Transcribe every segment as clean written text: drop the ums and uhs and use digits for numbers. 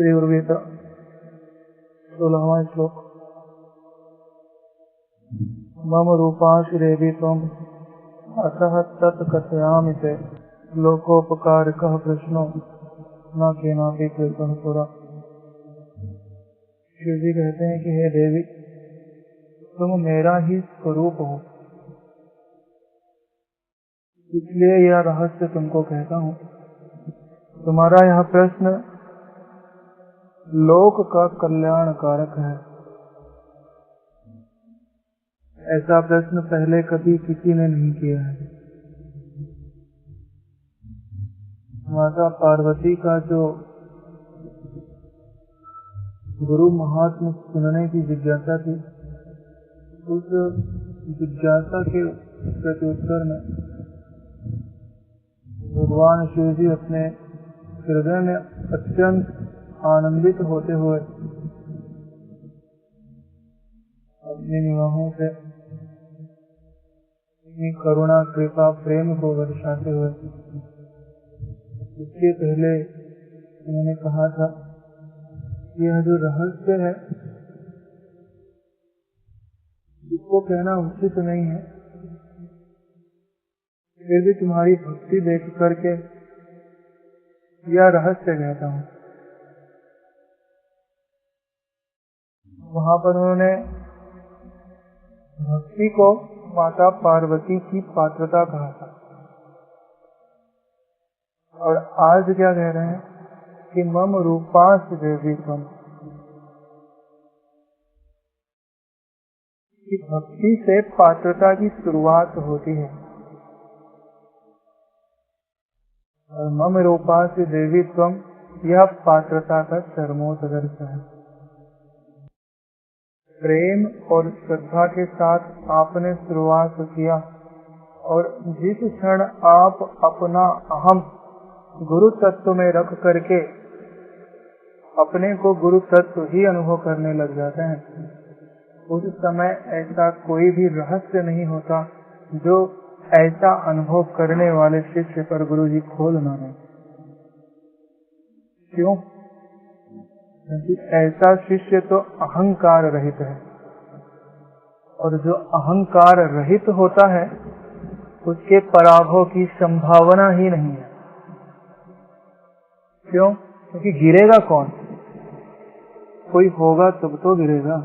श्री उर्वीता 16वां श्लोक। मम रूपाश्रेवी त्वम् अतः तत् कथयामि ते लोकोपकारकः प्रश्नो न केनापि कृतः पुरा। शिव जी कहते हैं कि हे देवी, तुम मेरा ही स्वरूप हो, इसलिए यह रहस्य तुमको कहता हूँ। तुम्हारा यह प्रश्न लोक का कल्याण कारक है। ऐसा प्रश्न पहले कभी किसी ने नहीं किया है। माता पार्वती का जो गुरु महात्मा सुनने की जिज्ञासा थी, उस जिज्ञासा के प्रत्युत्तर में भगवान शिव जी अपने हृदय में अत्यंत आनंदित होते हुए अपनी निगाहों से अपनी करुणा कृपा प्रेम को वर्षाते हुए, इसके पहले उन्होंने कहा था, यह जो रहस्य है इसको कहना उचित नहीं है, फिर भी तुम्हारी भक्ति देख करके यह रहस्य कहता हूँ। वहां पर उन्होंने भक्ति को माता पार्वती की पात्रता कहा था, और आज क्या कह रहे हैं कि मम रूपास देवी तुम, कि भक्ति से पात्रता की शुरुआत होती है। और मम रूपास देवी तुम, यह पात्रता का चरमोत्कर्ष है। प्रेम और श्रद्धा के साथ आपने शुरुआत किया, और जिस क्षण आप अपना अहम गुरु तत्व में रख करके अपने को गुरु तत्व ही अनुभव करने लग जाते हैं, उस समय ऐसा कोई भी रहस्य नहीं होता जो ऐसा अनुभव करने वाले शिष्य पर गुरु जी खोल ना दें। क्यों? क्योंकि ऐसा शिष्य तो अहंकार रहित है, और जो अहंकार रहित होता है उसके पराभव की संभावना ही नहीं है। क्यों? क्योंकि गिरेगा कौन? कोई होगा तब तो गिरेगा।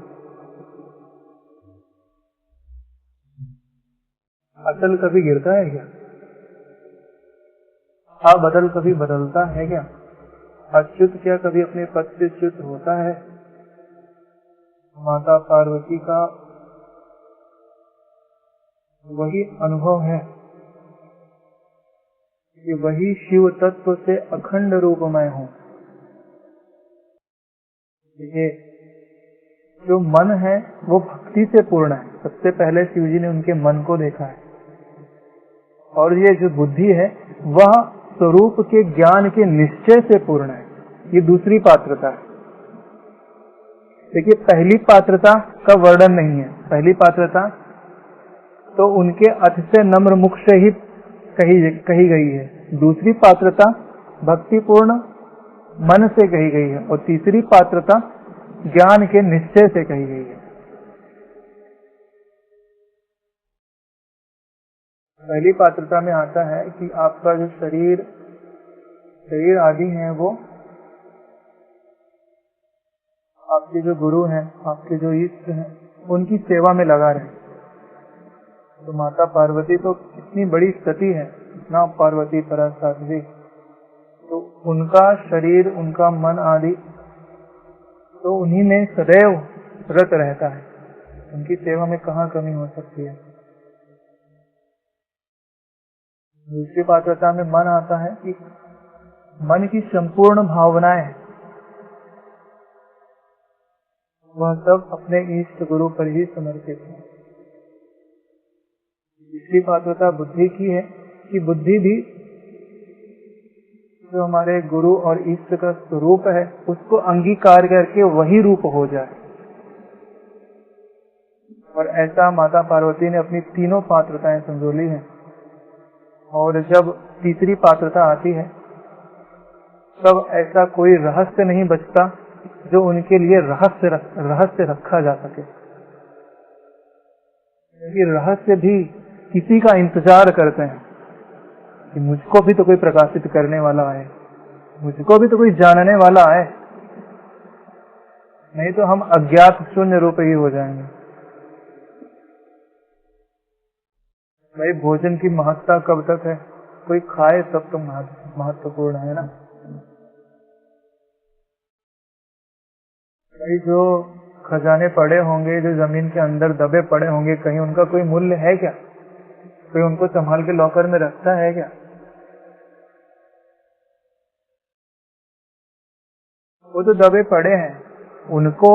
अचल कभी गिरता है क्या? अबदल कभी बदलता है क्या? अच्युत क्या कभी अपने पद से च्युत होता है? माता पार्वती का वही अनुभव है कि वही शिव तत्व से अखंड रूपमय हूँ। देखिए, जो मन है वो भक्ति से पूर्ण है। सबसे पहले शिव जी ने उनके मन को देखा है, और ये जो बुद्धि है वह स्वरूप के ज्ञान के निश्चय से पूर्ण है। ये दूसरी पात्रता है। देखिए, पहली पात्रता का वर्णन नहीं है। पहली पात्रता तो उनके अथ से नम्र मुख से ही कही गई है। दूसरी पात्रता भक्तिपूर्ण मन से कही गई है, और तीसरी पात्रता ज्ञान के निश्चय से कही गई है। पहली पात्रता में आता है कि आपका जो शरीर आदि है वो आपके जो गुरु हैं, आपके जो इष्ट हैं, उनकी सेवा में लगा रहे। तो माता पार्वती तो कितनी बड़ी सती है ना, पार्वती परा साध्वी, तो उनका शरीर, उनका मन आदि तो उन्हीं में सदैव रत रहता है। उनकी सेवा में कहाँ कमी हो सकती है। दूसरी पात्रता में मन आता है कि मन की संपूर्ण भावनाएं वह सब अपने इष्ट गुरु पर ही समर्पित है। तीसरी पात्रता बुद्धि की है कि बुद्धि भी जो हमारे गुरु और इष्ट का स्वरूप है उसको अंगीकार करके वही रूप हो जाए। और ऐसा माता पार्वती ने अपनी तीनों पात्रताएं संजोली हैं। और जब तीसरी पात्रता आती है तब ऐसा कोई रहस्य नहीं बचता जो उनके लिए रहस्य रखा जा सके। क्योंकि रहस्य भी किसी का इंतजार करते हैं कि मुझको भी तो कोई प्रकाशित करने वाला है, मुझको भी तो कोई जानने वाला है, नहीं तो हम अज्ञात शून्य रूप ही हो जाएंगे। भाई भोजन की महत्ता कब तक है? कोई खाए तब तो महत्वपूर्ण है ना। भाई जो खजाने पड़े होंगे, जो जमीन के अंदर दबे पड़े होंगे, कहीं उनका कोई मूल्य है क्या? कोई उनको संभाल के लॉकर में रखता है क्या? वो तो दबे पड़े हैं, उनको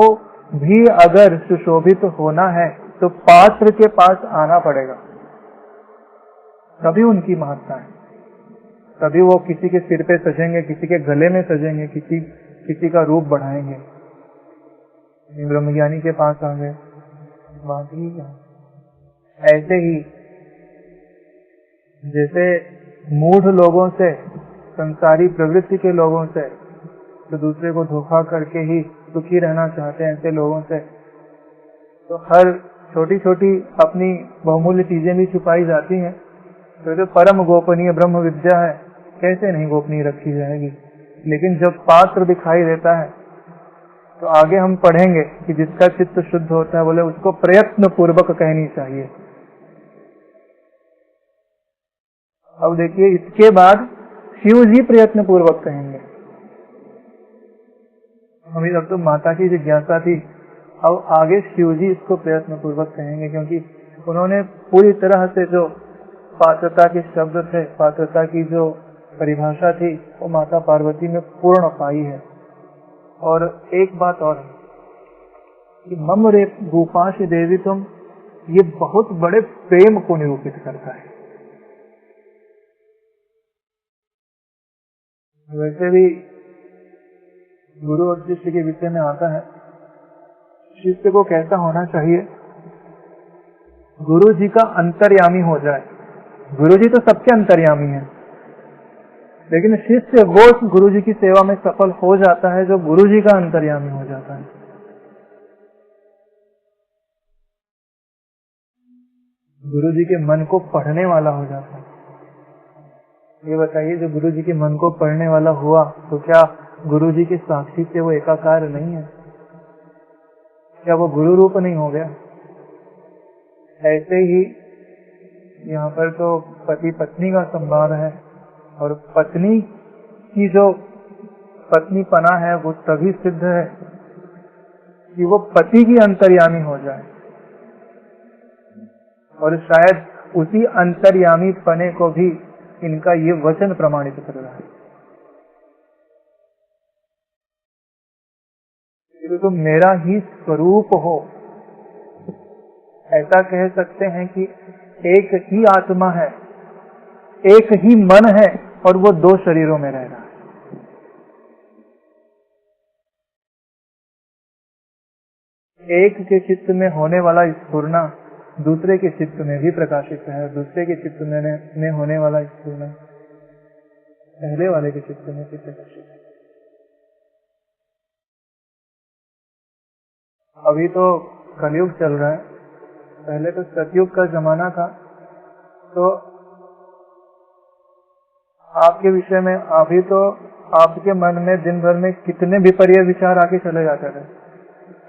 भी अगर सुशोभित होना है तो पात्र के पास आना पड़ेगा, तभी उनकी महत्ता है। तभी वो किसी के सिर पे सजेंगे, किसी के गले में सजेंगे, किसी का रूप बढ़ाएंगे। ब्रह्मज्ञानी के पास आ गए, बात ही क्या। ऐसे ही जैसे मूढ़ लोगों से, संसारी प्रवृत्ति के लोगों से, तो दूसरे को धोखा करके ही सुखी रहना चाहते हैं, ऐसे लोगों से तो हर छोटी छोटी अपनी बहुमूल्य चीजें भी छुपाई जाती हैं। तो जो परम गोपनीय ब्रह्म विद्या है, कैसे नहीं गोपनीय रखी जाएगी। लेकिन जब पात्र दिखाई देता है तो आगे हम पढ़ेंगे कि जिसका चित्त शुद्ध होता है, बोले उसको प्रयत्न पूर्वक कहनी चाहिए। अब देखिए, इसके बाद शिव जी प्रयत्न पूर्वक कहेंगे। अभी तक तो माता की जिज्ञासा थी, अब आगे शिव जी इसको प्रयत्न पूर्वक कहेंगे, क्योंकि उन्होंने पूरी तरह से जो पात्रता के शब्द थे, पात्रता की जो परिभाषा थी, वो माता पार्वती में पूर्ण पाई है। और एक बात और कि मम रे रूपाश देवी तुम, ये बहुत बड़े प्रेम को निरूपित करता है। वैसे भी गुरु और शिष्य के विषय में आता है, शिष्य को कैसा होना चाहिए? गुरु जी का अंतर्यामी हो जाए। गुरु जी तो सबके अंतर्यामी हैं, लेकिन शिष्य वो गुरु जी की सेवा में सफल हो जाता है जो गुरु जी का अंतर्यामी हो जाता है। गुरु जी के मन को पढ़ने वाला हो जाता है। ये बताइए, जो गुरु जी के मन को पढ़ने वाला हुआ तो क्या गुरु जी के साक्षी से वो एकाकार नहीं है? क्या वो गुरु रूप नहीं हो गया? ऐसे ही यहाँ पर तो पति पत्नी का संवाद है, और पत्नी की जो पत्नी पना है वो तभी सिद्ध है कि वो पति की अंतर्यामी हो जाए, और शायद उसी अंतर्यामी पने को भी इनका ये वचन प्रमाणित कर रहा है। तो मेरा ही स्वरूप हो, ऐसा कह सकते हैं कि एक ही आत्मा है, एक ही मन है, और वो दो शरीरों में रह रहा है। एक के चित्त में होने वाला स्फुरना दूसरे के चित्त में भी प्रकाशित है, दूसरे के चित्त में होने वाला स्फुरना पहले वाले के चित्त में भी प्रकाशित है। अभी तो कलयुग चल रहा है, पहले तो सतयुग का जमाना था। तो आपके विषय में अभी तो आपके मन में दिन भर में कितने विपर्य विचार आके चले जाते थे।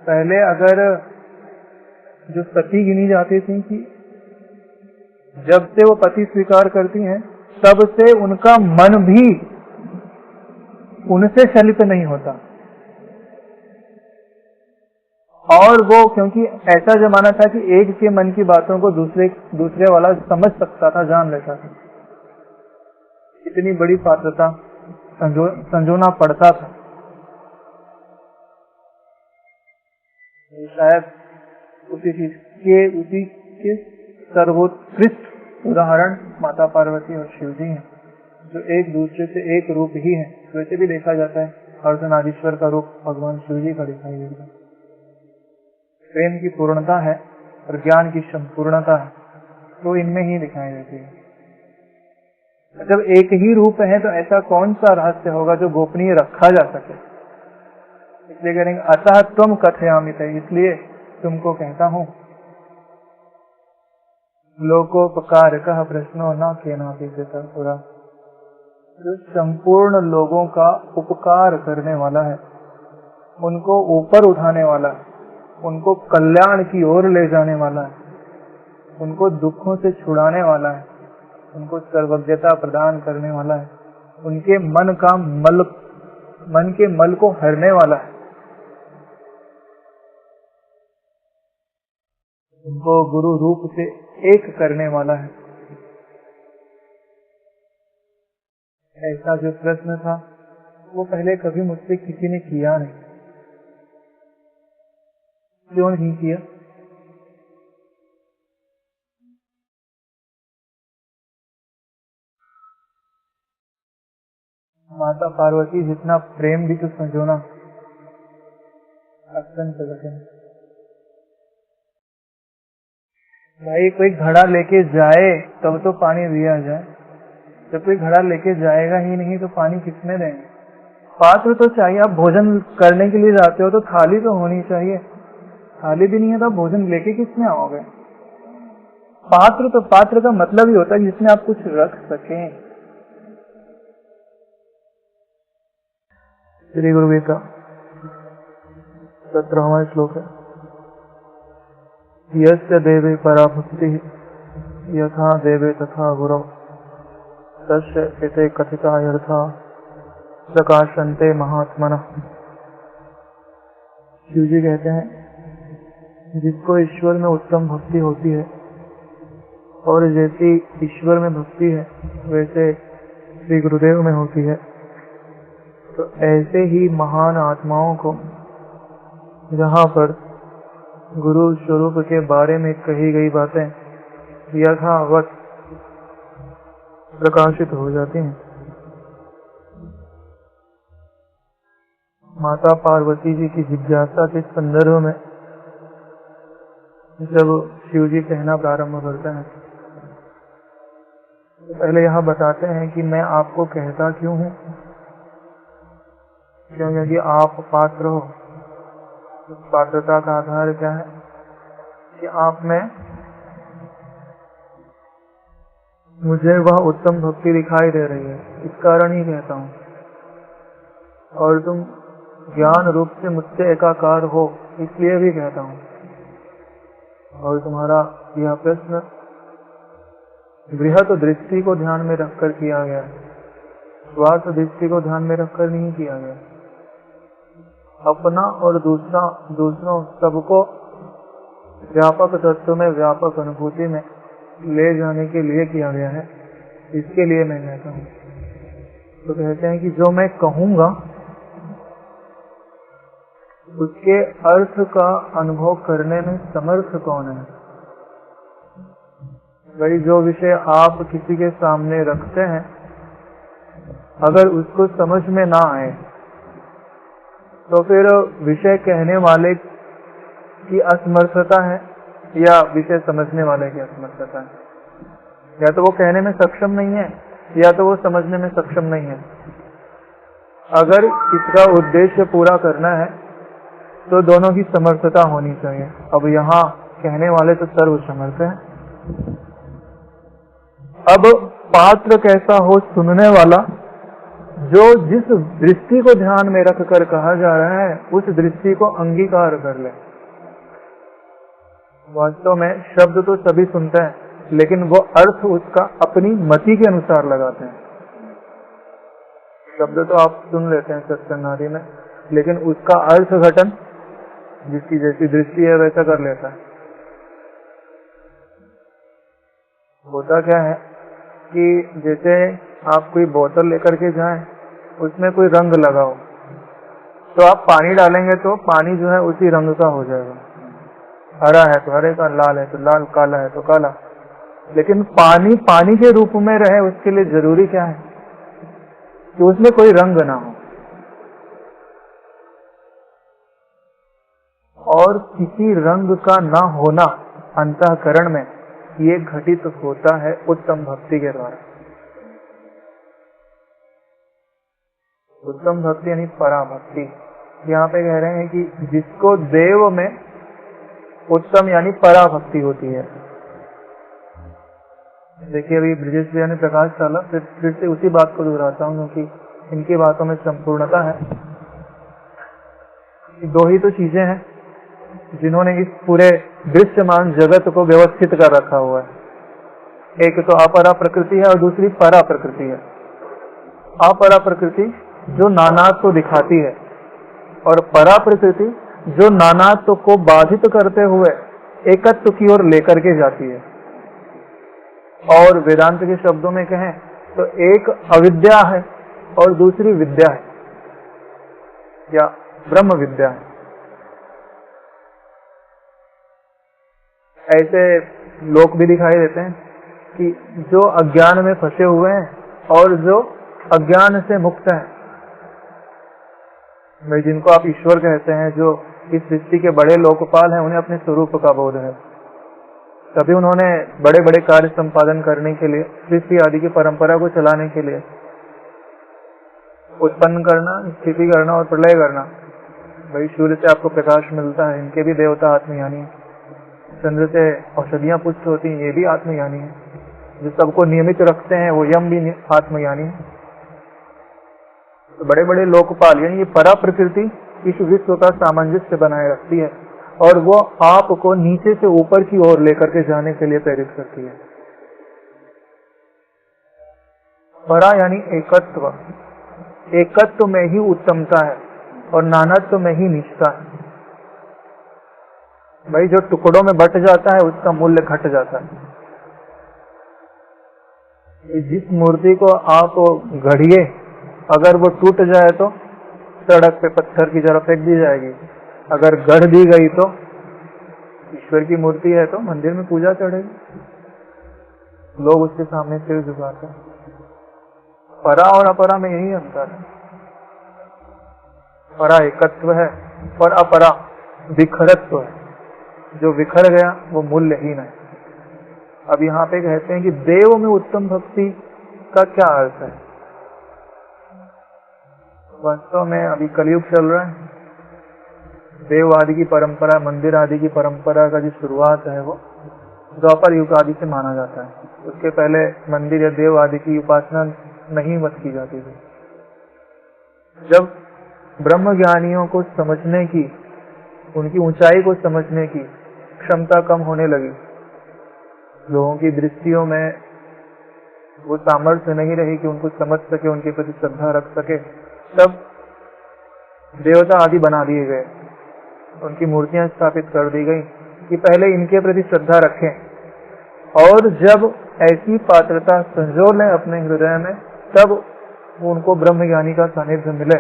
पहले अगर जो सती गिनी जाती थी कि जब से वो पति स्वीकार करती हैं तब से उनका मन भी उनसे चलित नहीं होता, और वो क्योंकि ऐसा जमाना था कि एक के मन की बातों को दूसरे वाला समझ सकता था, जान लेता था। इतनी बड़ी पात्रता संजोना पड़ता था। शायद उसी के सर्वोत्कृष्ट उदाहरण माता पार्वती और शिव जी हैं, जो एक दूसरे से एक रूप ही है। वैसे भी देखा जाता है अर्धनारीश्वर का रूप भगवान शिव जी का दिखाई देता है। प्रेम की पूर्णता है और ज्ञान की संपूर्णता है, तो इनमें ही दिखाई देती है। जब एक ही रूप है तो ऐसा कौन सा रहस्य होगा जो गोपनीय रखा जा सके। इसलिए करेंगे अतः तुम कथयामि ते, इसलिए तुमको कहता हूँ। लोकोपकार कह प्रश्नो न केनापि कृतः पुरा, जो संपूर्ण लोगों का उपकार करने वाला है, उनको ऊपर उठाने वाला है, उनको कल्याण की ओर ले जाने वाला है, उनको दुखों से छुड़ाने वाला है, उनको सर्वज्ञता प्रदान करने वाला है, उनके मन के मल को हरने वाला है, उनको गुरु रूप से एक करने वाला है। ऐसा जो प्रश्न था वो पहले कभी मुझसे किसी ने किया नहीं। क्यों नहीं किया? माता पार्वती जितना प्रेम भी तो संजोना अत्यंत कठिन। भाई कोई घड़ा लेके जाए तब तो पानी दिया जाए, जब कोई घड़ा लेके जाएगा ही नहीं तो पानी किसमें देंगे? पात्र तो चाहिए। आप भोजन करने के लिए जाते हो तो थाली तो होनी चाहिए, थाली भी नहीं है तो आप भोजन लेके किसमें आओगे? पात्र का मतलब ही होता है जिसमें आप कुछ रख सकें। श्री गुरु का 17वां श्लोक है, यस्य देवे परा भक्ति यथा देवे तथा गुरौ तस्य एते कथिता यथा प्रकाशन्ते महात्मनः। शिव जी कहते हैं जिसको ईश्वर में उत्तम भक्ति होती है और जैसी ईश्वर में भक्ति है वैसे श्री गुरुदेव में होती है, तो ऐसे ही महान आत्माओं को जहाँ पर गुरु स्वरूप के बारे में कही गई बातें यथावत प्रकाशित हो जाती हैं। माता पार्वती जी की जिज्ञासा के संदर्भ में जब शिव जी कहना प्रारंभ करते हैं तो पहले यह बताते हैं कि मैं आपको कहता क्यों हूँ, क्योंकि आप पात्र हो। पात्रता का आधार क्या है कि आप में मुझे वह उत्तम भक्ति दिखाई दे रही है, इस कारण ही कहता हूँ। और तुम ज्ञान रूप से मुझसे एकाकार हो इसलिए भी कहता हूँ। और तुम्हारा यह प्रश्न बृहत दृष्टि को ध्यान में रखकर किया गया, स्वार्थ दृष्टि को ध्यान में रखकर नहीं किया गया। अपना और दूसरों सबको व्यापक तत्व में व्यापक अनुभूति में ले जाने के लिए किया गया है, इसके लिए मैं कहता हूँ। तो कहते हैं कि जो मैं कहूँगा उसके अर्थ का अनुभव करने में समर्थ कौन है? भाई जो विषय आप किसी के सामने रखते हैं अगर उसको समझ में ना आए तो फिर विषय कहने वाले की असमर्थता है या विषय समझने वाले की असमर्थता है। या तो वो कहने में सक्षम नहीं है या तो वो समझने में सक्षम नहीं है। अगर इसका उद्देश्य पूरा करना है तो दोनों की समर्थता होनी चाहिए। अब यहाँ कहने वाले तो सर्वसमर्थ हैं। अब पात्र कैसा हो? सुनने वाला जो जिस दृष्टि को ध्यान में रख कर कहा जा रहा है उस दृष्टि को अंगीकार कर ले। वास्तव में शब्द तो सभी सुनते हैं लेकिन वो अर्थ उसका अपनी मति के अनुसार लगाते हैं। शब्द तो आप सुन लेते हैं सत्संग आदि में, लेकिन उसका अर्थ घटन जिसकी जैसी दृष्टि है वैसा कर लेता है। होता क्या है कि जैसे आप कोई बोतल लेकर के जाएं, उसमें कोई रंग लगाओ तो आप पानी डालेंगे तो पानी जो है उसी रंग का हो जाएगा। हरा है तो हरे का, लाल है तो लाल, काला है तो काला। लेकिन पानी पानी के रूप में रहे उसके लिए जरूरी क्या है कि उसमें कोई रंग ना हो। और किसी रंग का ना होना अंतःकरण में ये घटित होता है उत्तम भक्ति के द्वारा। उत्तम भक्ति यानी पराभक्ति। यहाँ पे कह रहे हैं कि जिसको देव में उत्तम यानी पराभक्ति होती है। देखिए अभी ब्रजेश भैया ने प्रकाश डाला, फिर से उसी बात को दोहराता हूँ क्योंकि इनकी बातों में संपूर्णता है। दो ही तो चीजें हैं जिन्होंने इस पूरे दृश्यमान जगत को व्यवस्थित कर रखा हुआ है। एक तो अपरा प्रकृति है और दूसरी परा प्रकृति है। अपरा प्रकृति जो नानात्व को दिखाती है और परा प्रकृति जो नानात्व को बाधित करते हुए एकत्व की ओर लेकर के जाती है। और वेदांत के शब्दों में कहें तो एक अविद्या है और दूसरी विद्या है या ब्रह्म विद्या है। ऐसे लोग भी दिखाई देते हैं कि जो अज्ञान में फंसे हुए हैं और जो अज्ञान से मुक्त हैं, भाई जिनको आप ईश्वर कहते हैं, जो इस सृष्टि के बड़े लोकपाल हैं, उन्हें अपने स्वरूप का बोध है। तभी उन्होंने बड़े बड़े कार्य संपादन करने के लिए, सृष्टि आदि की परंपरा को चलाने के लिए, उत्पन्न करना, स्थिति करना और प्रलय करना। भाई सूर्य से आपको प्रकाश मिलता है, इनके भी देवता आत्मज्ञानी है। चंद्र से औषधियां पुष्ट होती हैं, ये भी आत्मज्ञानी है। जो सबको नियमित रखते हैं वो यम भी आत्मज्ञानी है। तो बड़े बड़े लोकपाल यानी ये परा प्रकृति इस विश्व का सामंजस्य बनाए रखती है और वो आपको नीचे से ऊपर की ओर लेकर के जाने के लिए प्रेरित करती है। परा यानी एकत्व, एकत्व में ही उत्तमता है और नानात्व में ही नीचता है। भाई जो टुकड़ों में बट जाता है उसका मूल्य घट जाता है। जिस मूर्ति को आप गढ़िए, अगर वो टूट जाए तो सड़क पे पत्थर की जरा फेंक दी जाएगी। अगर गढ़ दी गई तो ईश्वर की मूर्ति है तो मंदिर में पूजा चढ़ेगी, लोग उसके सामने सिर झुकाते हैं। परा और अपरा में यही अंतर है। परा एकत्व है और अपरा विखरत्व है। जो विखर गया वो मूल्यहीन है। अब यहाँ पे कहते हैं कि देव में उत्तम भक्ति का क्या अर्थ है। वास्तव में अभी कलयुग चल रहा है। देव आदि की परंपरा, मंदिर आदि की परंपरा का जो शुरुआत है वो द्वापर युग आदि से माना जाता है। उसके पहले मंदिर या देव आदि की उपासना नहीं मत की जाती थी। जब ब्रह्म ज्ञानियों को समझने की, उनकी ऊंचाई को समझने की क्षमता कम होने लगी, लोगों की दृष्टियों में वो सामर्थ्य नहीं रही कि उनको समझ सके, उनके प्रति श्रद्धा रख सके, तब देवता आदि बना दिए गए, उनकी मूर्तियां स्थापित कर दी गई कि पहले इनके प्रति श्रद्धा रखें और जब ऐसी पात्रता संजो लें अपने हृदय में, तब उनको ब्रह्म ज्ञानी का सानिध्य मिले,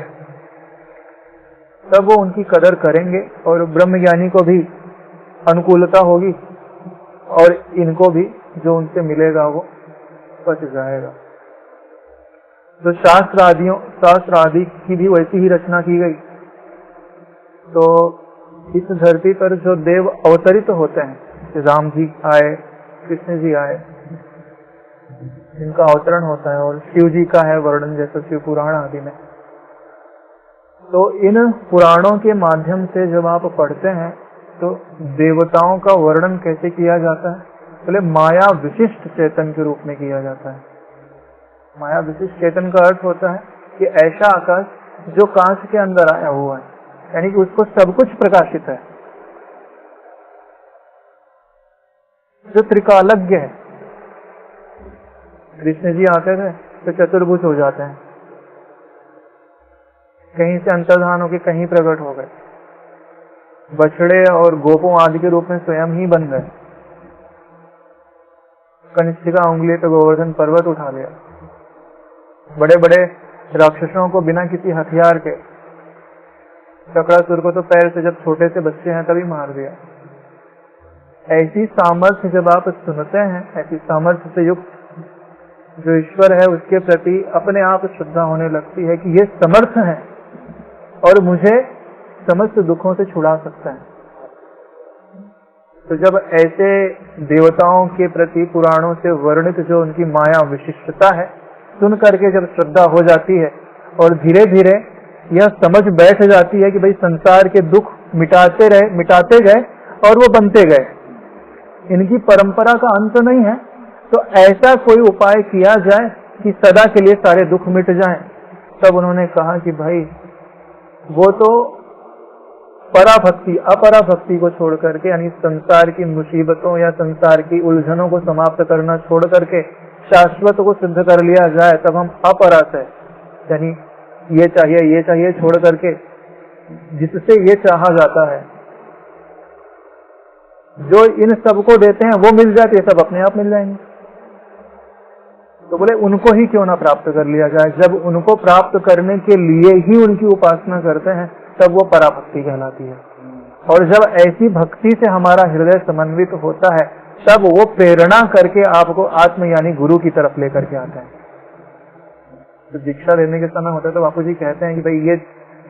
तब वो उनकी कदर करेंगे और ब्रह्म ज्ञानी को भी अनुकूलता होगी और इनको भी जो उनसे मिलेगा वो बच जाएगा। तो शास्त्र आदि की भी वैसी ही रचना की गई। तो इस धरती पर जो देव अवतरित होते हैं, राम जी आए, कृष्ण जी आए, इनका अवतरण होता है और शिव जी का है वर्णन, जैसे शिव पुराण आदि में। तो इन पुराणों के माध्यम से जब आप पढ़ते हैं तो देवताओं का वर्णन कैसे किया जाता है, पहले माया विशिष्ट चेतन के रूप में किया जाता है। माया विशिष्ट चेतन का अर्थ होता है कि ऐसा आकाश जो कांच के अंदर आया हुआ है, यानी कि उसको सब कुछ प्रकाशित है, जो त्रिकालज्ञ है। कृष्ण जी आते थे तो चतुर्भुज हो जाते हैं, कहीं से अंतर्धान होकर कहीं प्रकट हो गए, बछड़े और गोपों आदि के रूप में स्वयं ही बन गए। कनिष्ठिका उंगली पे गोवर्धन पर्वत उठा लिया, बड़े बड़े राक्षसों को बिना किसी हथियार के, चक्रासुर को तो पैर से, जब छोटे से बच्चे हैं तभी मार दिया। ऐसी सामर्थ्य जब आप सुनते हैं, ऐसी सामर्थ्य से युक्त जो ईश्वर है उसके प्रति अपने आप श्रद्धा होने लगती है कि ये समर्थ है और मुझे समस्त दुखों से छुड़ा सकता है। तो जब ऐसे देवताओं के प्रति पुराणों से वर्णित जो उनकी माया विशिष्टता है सुन करके जब श्रद्धा हो जाती है और धीरे धीरे यह समझ बैठ जाती है कि भाई संसार के दुख मिटाते गए और वो बनते गए, इनकी परंपरा का अंत नहीं है। तो ऐसा कोई उपाय किया जाए कि सदा के लिए सारे दुख मिट जाएं। तब उन्होंने कहा कि भाई वो तो पराभक्ति अपराभक्ति को छोड़ करके, यानी संसार की मुसीबतों या संसार की उलझनों को समाप्त करना छोड़ करके शाश्वत को सिद्ध कर लिया जाए, तब हम अपरास है, यानी ये चाहिए छोड़ करके जिससे ये चाहा जाता है, जो इन सबको देते हैं वो मिल जाते, सब अपने आप मिल जाएंगे। तो बोले उनको ही क्यों ना प्राप्त कर लिया जाए। जब उनको प्राप्त करने के लिए ही उनकी उपासना करते हैं तब वो पराभक्ति कहलाती है। और जब ऐसी भक्ति से हमारा हृदय समन्वित होता है तब वो प्रेरणा करके आपको आत्म यानी गुरु की तरफ लेकर के आता है। तो दीक्षा लेने के समय होता है तो बापू जी कहते हैं कि भाई ये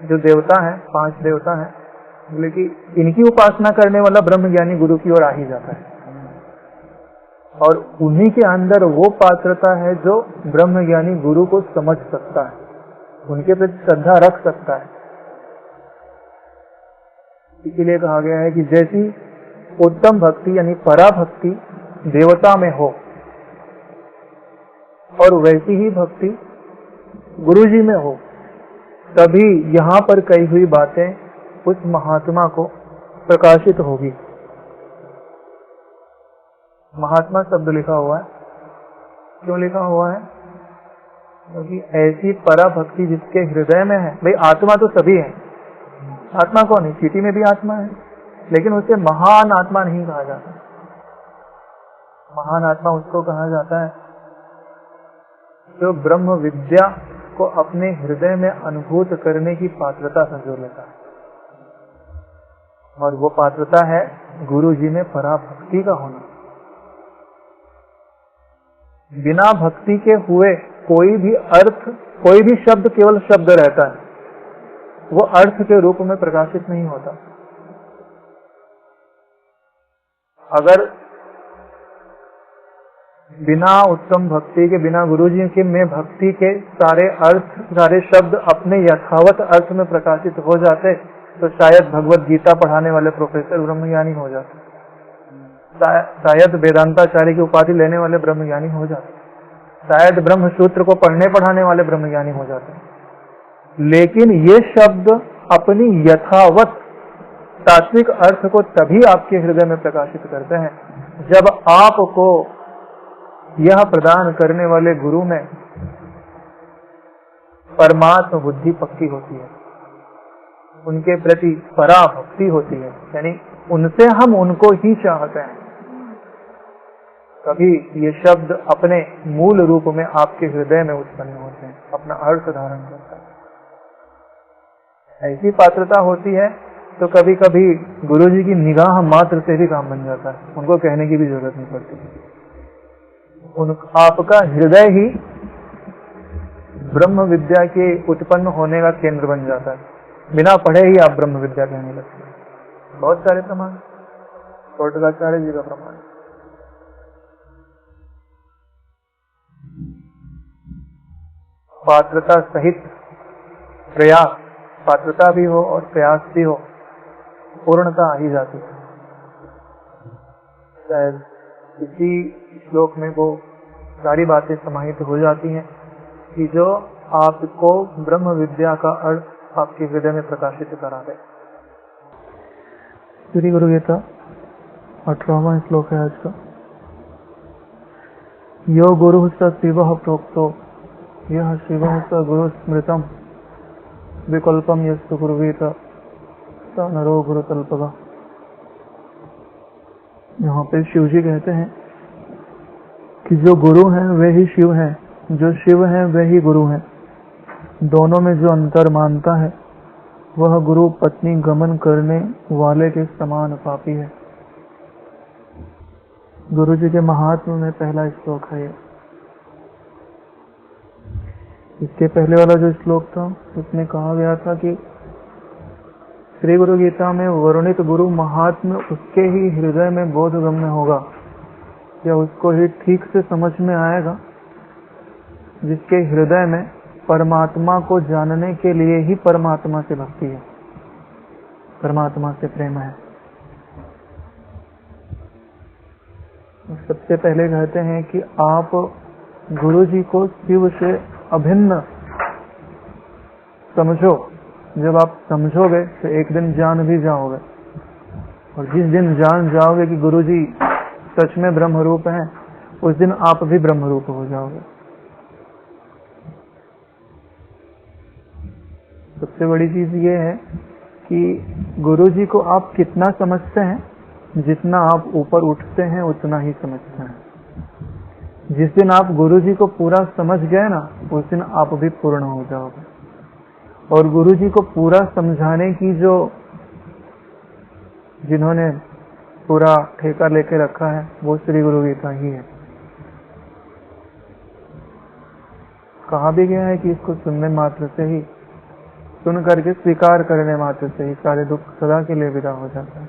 जो देवता है, 5 देवता है, बोले कि इनकी उपासना करने वाला ब्रह्म ज्ञानी गुरु की ओर आ ही जाता है। और उन्हीं के अंदर वो पात्रता है जो ब्रह्म ज्ञानी गुरु को समझ सकता है, उनके प्रति श्रद्धा रख सकता है। इसीलिए कहा गया है कि जैसी उत्तम भक्ति यानी पराभक्ति देवता में हो और वैसी ही भक्ति गुरु जी में हो, तभी यहाँ पर कही हुई बातें उस महात्मा को प्रकाशित होगी। महात्मा शब्द लिखा हुआ है, क्यों लिखा हुआ है? क्योंकि ऐसी पराभक्ति जिसके हृदय में है, भाई आत्मा तो सभी है, आत्मा कौन है? चीटी में भी आत्मा है, लेकिन उसे महान आत्मा नहीं कहा जाता। महान आत्मा उसको कहा जाता है जो ब्रह्म विद्या को अपने हृदय में अनुभूत करने की पात्रता संजो लेता है, और वो पात्रता है गुरु जी में पराभक्ति का होना। बिना भक्ति के हुए कोई भी अर्थ, कोई भी शब्द केवल शब्द रहता है, वो अर्थ के रूप में प्रकाशित नहीं होता। अगर बिना उत्तम भक्ति के, बिना गुरु जी के में भक्ति के सारे अर्थ, सारे शब्द अपने यथावत अर्थ में प्रकाशित हो जाते तो शायद भगवत गीता पढ़ाने वाले प्रोफेसर ब्रह्मज्ञानी हो जाते, शायद वेदांताचार्य की उपाधि लेने वाले ब्रह्मज्ञानी हो जाते, शायद ब्रह्म सूत्र को पढ़ने पढ़ाने वाले ब्रह्मज्ञानी हो जाते। लेकिन ये शब्द अपनी यथावत तात्विक अर्थ को तभी आपके हृदय में प्रकाशित करते हैं जब आपको यह प्रदान करने वाले गुरु में परमात्म बुद्धि पक्की होती है, उनके प्रति पराभक्ति होती है, यानी उनसे हम उनको ही चाहते हैं, तभी ये शब्द अपने मूल रूप में आपके हृदय में उत्पन्न होते हैं, अपना अर्थ धारण करता है। ऐसी पात्रता होती है तो कभी कभी गुरु जी की निगाह मात्र से भी काम बन जाता है, उनको कहने की भी जरूरत नहीं पड़ती। आपका हृदय ही ब्रह्म विद्या के उत्पन्न होने का केंद्र बन जाता है, बिना पढ़े ही आप ब्रह्म विद्या कहने लगते हैं। बहुत सारे प्रमाण, टोटकाचार्य जी का प्रमाण, पात्रता सहित प्रयास, पात्रता भी हो और प्रयास भी हो, पूर्णता आ ही जाती है। शायद इसी श्लोक में वो सारी बातें समाहित हो जाती हैं कि जो आपको ब्रह्म विद्या का अर्थ आपके हृदय में प्रकाशित करा दे। श्री गुरु गीता 18वां श्लोक है आज का। यो गुरु स शिवः प्रोक्तो यह शिवः स गुरु स्मृतम विकल्पम यस्तु कुर्वीत स नरो गुरु तल्पगा। यहाँ पे शिव जी कहते हैं कि जो गुरु है वे ही शिव है, जो शिव है वे ही गुरु है। दोनों में जो अंतर मानता है वह गुरु पत्नी गमन करने वाले के समान पापी है। गुरु जी के महात्म्य में पहला श्लोक है। इसके पहले वाला जो श्लोक था उसमें कहा गया था कि श्री गुरु गीता में वर्णित गुरु महात्म्य उसके ही हृदय में बोधगम्य होगा या उसको ही ठीक से समझ में आएगा जिसके हृदय में परमात्मा को जानने के लिए ही परमात्मा से भक्ति है, परमात्मा से प्रेम है। सबसे पहले कहते हैं कि आप गुरु जी को शिव से अभिन्न समझो। जब आप समझोगे तो एक दिन जान भी जाओगे, और जिस दिन जान जाओगे कि गुरु जी सच में ब्रह्म रूप हैं, उस दिन आप भी ब्रह्म रूप हो जाओगे। सबसे बड़ी चीज ये है कि गुरु जी को आप कितना समझते हैं, जितना आप ऊपर उठते हैं उतना ही समझते हैं। जिस दिन आप गुरु जी को पूरा समझ गए ना, उस दिन आप भी पूर्ण हो जाओगे। और गुरु जी को पूरा समझाने की जिन्होंने पूरा ठेका लेके रखा है, वो श्री गुरु गीता ही है। कहा भी गया है कि इसको सुनने मात्र से ही, सुन करके स्वीकार करने मात्र से ही सारे दुख सदा के लिए विदा हो जाता है,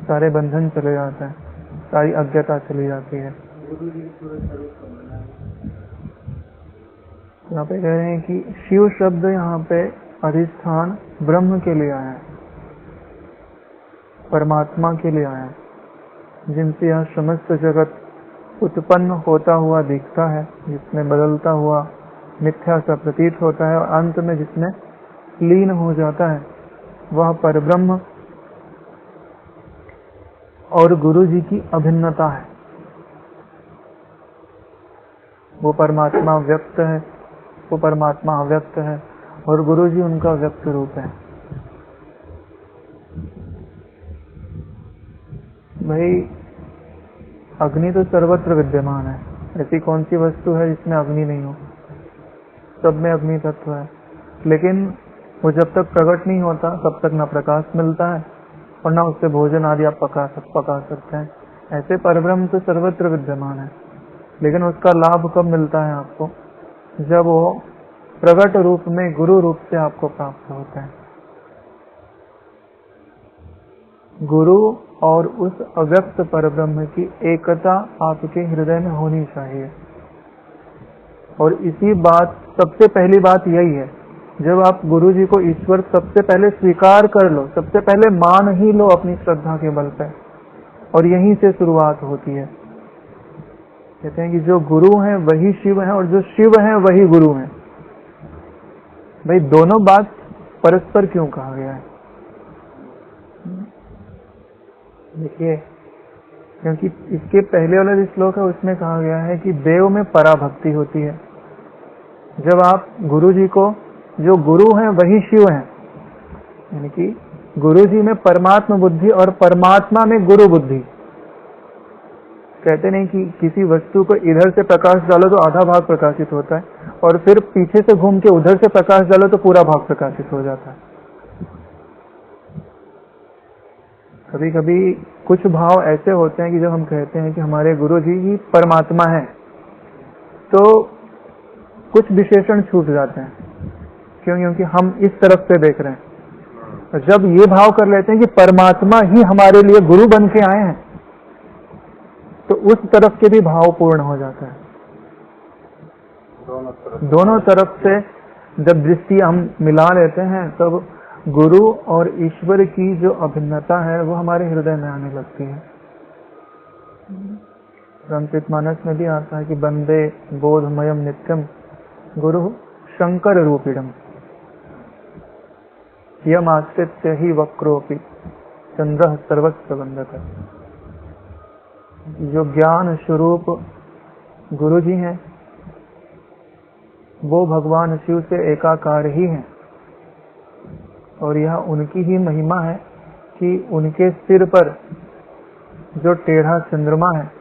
सारे बंधन चले जाते हैं, सारी अज्ञता चली जाती है। यहाँ पे कह रहे हैं कि शिव शब्द यहाँ पे अधिष्ठान ब्रह्म के लिए आया है, परमात्मा के लिए आया है, जिनसे यह समस्त जगत उत्पन्न होता हुआ दिखता है, जिसमें बदलता हुआ मिथ्या सा प्रतीत होता है, और अंत में जिसमें लीन हो जाता है, वह परब्रह्म और गुरु जी की अभिन्नता है। वो परमात्मा व्यक्त है, वो परमात्मा अव्यक्त है, और गुरु जी उनका व्यक्त रूप है। भाई अग्नि तो सर्वत्र विद्यमान है, ऐसी कौन सी वस्तु है जिसमें अग्नि नहीं हो? सब में अग्नि तत्व है, लेकिन वो जब तक प्रकट नहीं होता तब तक न प्रकाश मिलता है और न उससे भोजन आदि आप पका सकते हैं। ऐसे परब्रह्म तो सर्वत्र विद्यमान है, लेकिन उसका लाभ कब मिलता है आपको? जब वो प्रकट रूप में गुरु रूप से आपको प्राप्त होता है। गुरु और उस अव्यक्त परब्रह्म की एकता आपके हृदय में होनी चाहिए। और इसी बात, सबसे पहली बात यही है, जब आप गुरु जी को ईश्वर सबसे पहले स्वीकार कर लो, सबसे पहले मान ही लो अपनी श्रद्धा के बल पे, और यहीं से शुरुआत होती है। कहते हैं कि जो गुरु हैं वही शिव हैं, और जो शिव हैं वही गुरु हैं। भाई दोनों बात परस्पर क्यों कहा गया है? देखिए, क्योंकि इसके पहले वाला जो श्लोक है उसमें कहा गया है कि देव में पराभक्ति होती है। जब आप गुरु जी को, जो गुरु हैं वही शिव हैं, यानी कि गुरु जी में परमात्मा बुद्धि और परमात्मा में गुरु बुद्धि। कहते नहीं कि किसी वस्तु को इधर से प्रकाश डालो तो आधा भाग प्रकाशित होता है, और फिर पीछे से घूम के उधर से प्रकाश डालो तो पूरा भाग प्रकाशित हो जाता है। कभी कभी कुछ भाव ऐसे होते हैं कि जब हम कहते हैं कि हमारे गुरु जी ही परमात्मा है, तो कुछ विशेषण छूट जाते हैं। क्यों? क्योंकि हम इस तरफ से देख रहे हैं। जब ये भाव कर लेते हैं कि परमात्मा ही हमारे लिए गुरु बन के आए हैं, तो उस तरफ के भी भाव पूर्ण हो जाता है। दोनों तरफ से जब दृष्टि हम मिला लेते हैं, तब गुरु और ईश्वर की जो अभिन्नता है वो हमारे हृदय में आने लगती है। रामचरितमानस में भी आता है कि वंदे बोधमयम नित्यम गुरु शंकर रूपिणम यम आश्रित्य ही वक्रोपि चंद्र सर्वस्व वंदक। जो ज्ञान स्वरूप गुरु जी हैं वो भगवान शिव से एकाकार ही हैं, और यह उनकी ही महिमा है कि उनके सिर पर जो टेढ़ा चंद्रमा है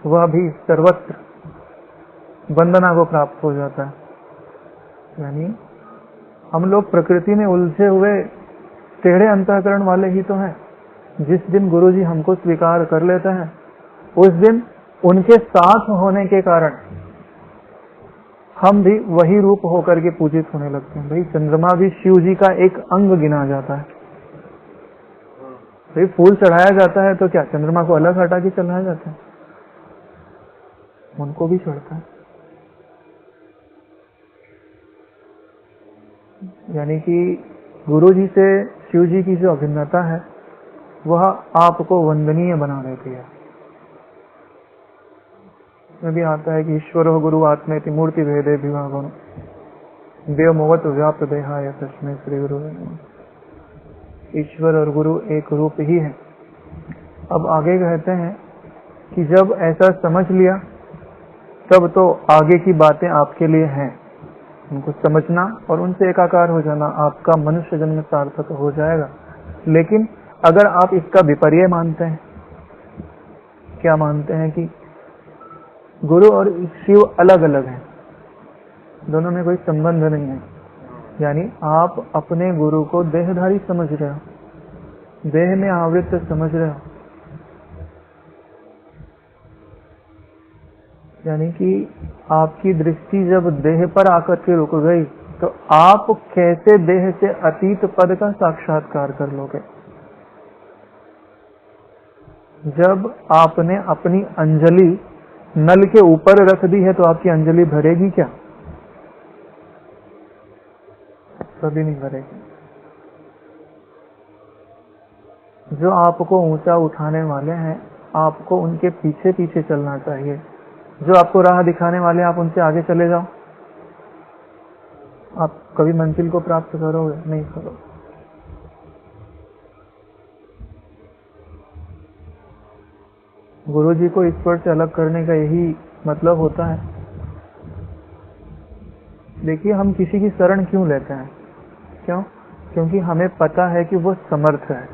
वह भी सर्वत्र वंदना को प्राप्त हो जाता है। यानी हम लोग प्रकृति में उलझे हुए टेढ़े अंतःकरण वाले ही तो हैं। जिस दिन गुरु जी हमको स्वीकार कर लेते हैं, उस दिन उनके साथ होने के कारण हम भी वही रूप होकर के पूजित होने लगते हैं। भाई चंद्रमा भी शिव जी का एक अंग गिना जाता है। भाई फूल चढ़ाया जाता है तो क्या चंद्रमा को अलग हटा के चढ़ाया जाता है? उनको भी चढ़ता है। यानी कि गुरु जी से शिव जी की जो अभिन्नता है वह आपको वंदनीय बना देती है। में भी आता है कि ईश्वर गुरु आत्मेति मूर्ति भेदे विभागुण देव मोहत व्याप्त देहाय तस्मै श्री गुरु। ईश्वर और गुरु एक रूप ही है। अब आगे कहते हैं कि जब ऐसा समझ लिया तब तो आगे की बातें आपके लिए हैं। उनको समझना और उनसे एकाकार हो जाना, आपका मनुष्य जन्म सार्थक हो जाएगा। लेकिन अगर आप इसका विपर्य मानते हैं, क्या मानते हैं कि गुरु और शिव अलग अलग हैं, दोनों में कोई संबंध नहीं है, यानी आप अपने गुरु को देहधारी समझ रहे हो, देह में आवृत समझ रहे हो, यानी कि आपकी दृष्टि जब देह पर आकर के रुक गई तो आप कैसे देह से अतीत पद का साक्षात्कार कर लोगे। जब आपने अपनी अंजलि नल के ऊपर रख दी है तो आपकी अंजलि भरेगी क्या? कभी नहीं भरेगी। जो आपको ऊंचा उठाने वाले हैं आपको उनके पीछे पीछे चलना चाहिए। जो आपको राह दिखाने वाले आप उनसे आगे चले जाओ, आप कभी मंजिल को प्राप्त करोगे? नहीं करोगे। गुरु जी को ईश्वर से अलग करने का यही मतलब होता है। देखिए, हम किसी की शरण क्यों लेते हैं? क्यों? क्योंकि हमें पता है कि वो समर्थ है।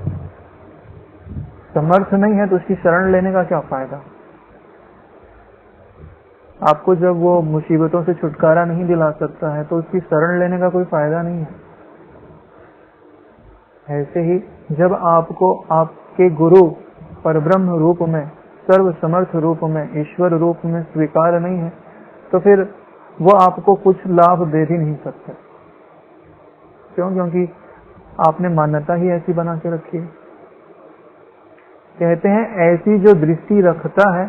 समर्थ नहीं है तो उसकी शरण लेने का क्या फायदा? आपको जब वो मुसीबतों से छुटकारा नहीं दिला सकता है तो उसकी शरण लेने का कोई फायदा नहीं है। ऐसे ही जब आपको आपके गुरु परब्रह्म रूप में, सर्व समर्थ रूप में, ईश्वर रूप में स्वीकार नहीं है तो फिर वो आपको कुछ लाभ दे भी नहीं सकते। क्यों? क्योंकि आपने मान्यता ही ऐसी बना के रखी है। कहते हैं ऐसी जो दृष्टि रखता है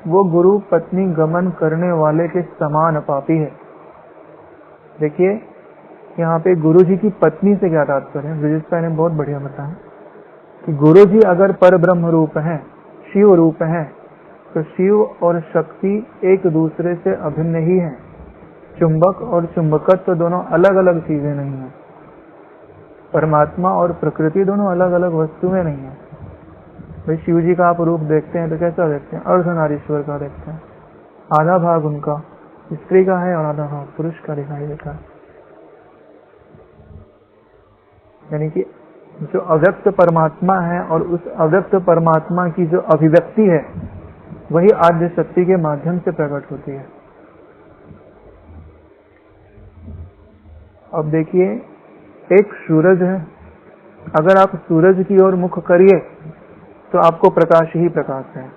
वो गुरु पत्नी गमन करने वाले के समान पापी है। देखिए, यहाँ पे गुरु जी की पत्नी से क्या तात्पर्य है? ब्रिजेश ने बहुत बढ़िया बताया कि गुरु जी अगर पर ब्रह्म रूप है, शिव रूप है, तो शिव और शक्ति एक दूसरे से अभिन्न ही है। चुंबक और चुंबकत्व तो दोनों अलग अलग चीजें नहीं है। परमात्मा और प्रकृति दोनों अलग अलग वस्तुएं नहीं है। भाई शिव जी का आप रूप देखते हैं तो कैसा देखते हैं? अर्धनारीश्वर का देखते हैं। आधा भाग उनका स्त्री का है और आधा भाग पुरुष का दिखाई देता है। यानी कि जो अव्यक्त परमात्मा है और उस अव्यक्त परमात्मा की जो अभिव्यक्ति है वही आद्य शक्ति के माध्यम से प्रकट होती है। अब देखिए, एक सूरज है, अगर आप सूरज की ओर मुख करिए तो आपको प्रकाश ही प्रकाश है।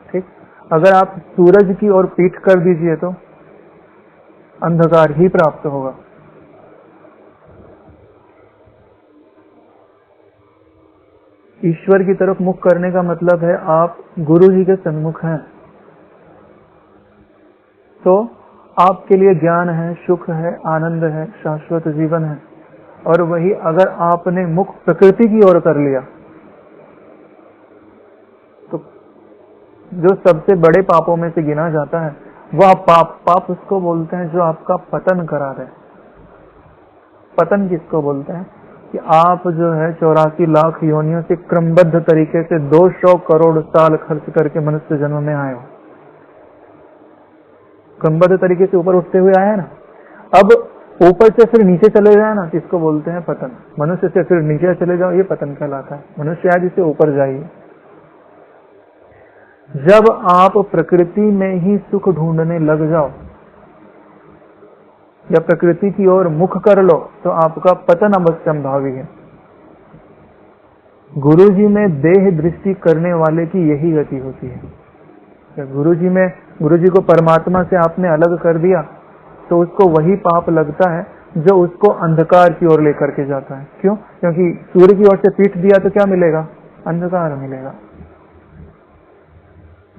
ठीक? अगर आप सूरज की ओर पीठ कर दीजिए तो अंधकार ही प्राप्त होगा। ईश्वर की तरफ मुख करने का मतलब है आप गुरु जी के सन्मुख हैं तो आपके लिए ज्ञान है, सुख है, आनंद है, शाश्वत जीवन है। और वही अगर आपने मुख प्रकृति की ओर कर लिया तो जो सबसे बड़े पापों में से गिना जाता है वह पाप उसको बोलते हैं जो आपका पतन करा दे। पतन किसको बोलते हैं? कि आप जो है 84 लाख योनियों से क्रमबद्ध तरीके से 200 करोड़ साल खर्च करके मनुष्य जन्म में आए हो। क्रमबद्ध तरीके से ऊपर उठते हुए आया ना। अब ऊपर से फिर नीचे चले जाए ना, इसको बोलते हैं पतन। मनुष्य से फिर नीचे चले जाओ, ये पतन कहलाता है। मनुष्य आज इससे ऊपर जाइए। जब आप प्रकृति में ही सुख ढूंढने लग जाओ या प्रकृति की ओर मुख कर लो तो आपका पतन अवश्यंभावी है। गुरु जी में देह दृष्टि करने वाले की यही गति होती है। गुरु जी को परमात्मा से आपने अलग कर दिया तो उसको वही पाप लगता है जो उसको अंधकार की ओर लेकर के जाता है। क्यों? क्योंकि सूर्य की ओर से पीठ दिया तो क्या मिलेगा? अंधकार मिलेगा।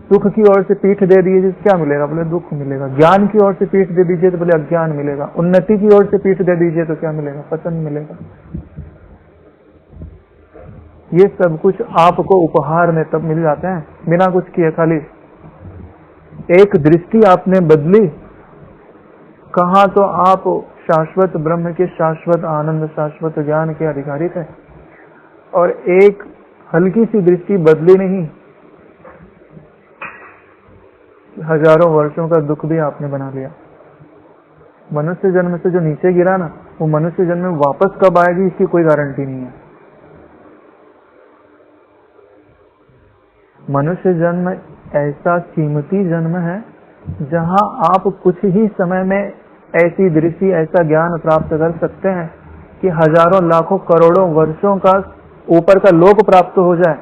सुख की ओर से पीठ दे दीजिए तो क्या मिलेगा? बोले दुख मिलेगा। ज्ञान की ओर से पीठ दे दीजिए तो बोले अज्ञान मिलेगा। उन्नति की ओर से पीठ दे दीजिए तो क्या मिलेगा? पतन मिलेगा। ये सब कुछ आपको उपहार में तब मिल जाते हैं बिना कुछ किए। खाली एक दृष्टि आपने बदली, कहा तो आप शाश्वत ब्रह्म के शाश्वत आनंद शाश्वत ज्ञान के अधिकारी थे, और एक हल्की सी दृष्टि बदली नहीं, हजारों वर्षों का दुख भी आपने बना लिया। मनुष्य जन्म से जो नीचे गिरा ना, वो मनुष्य जन्म में वापस कब आएगी इसकी कोई गारंटी नहीं है। मनुष्य जन्म ऐसा कीमती जन्म है जहां आप कुछ ही समय में ऐसी दृष्टि, ऐसा ज्ञान प्राप्त कर सकते हैं कि हजारों लाखों करोड़ों वर्षों का ऊपर का लोक प्राप्त हो जाए,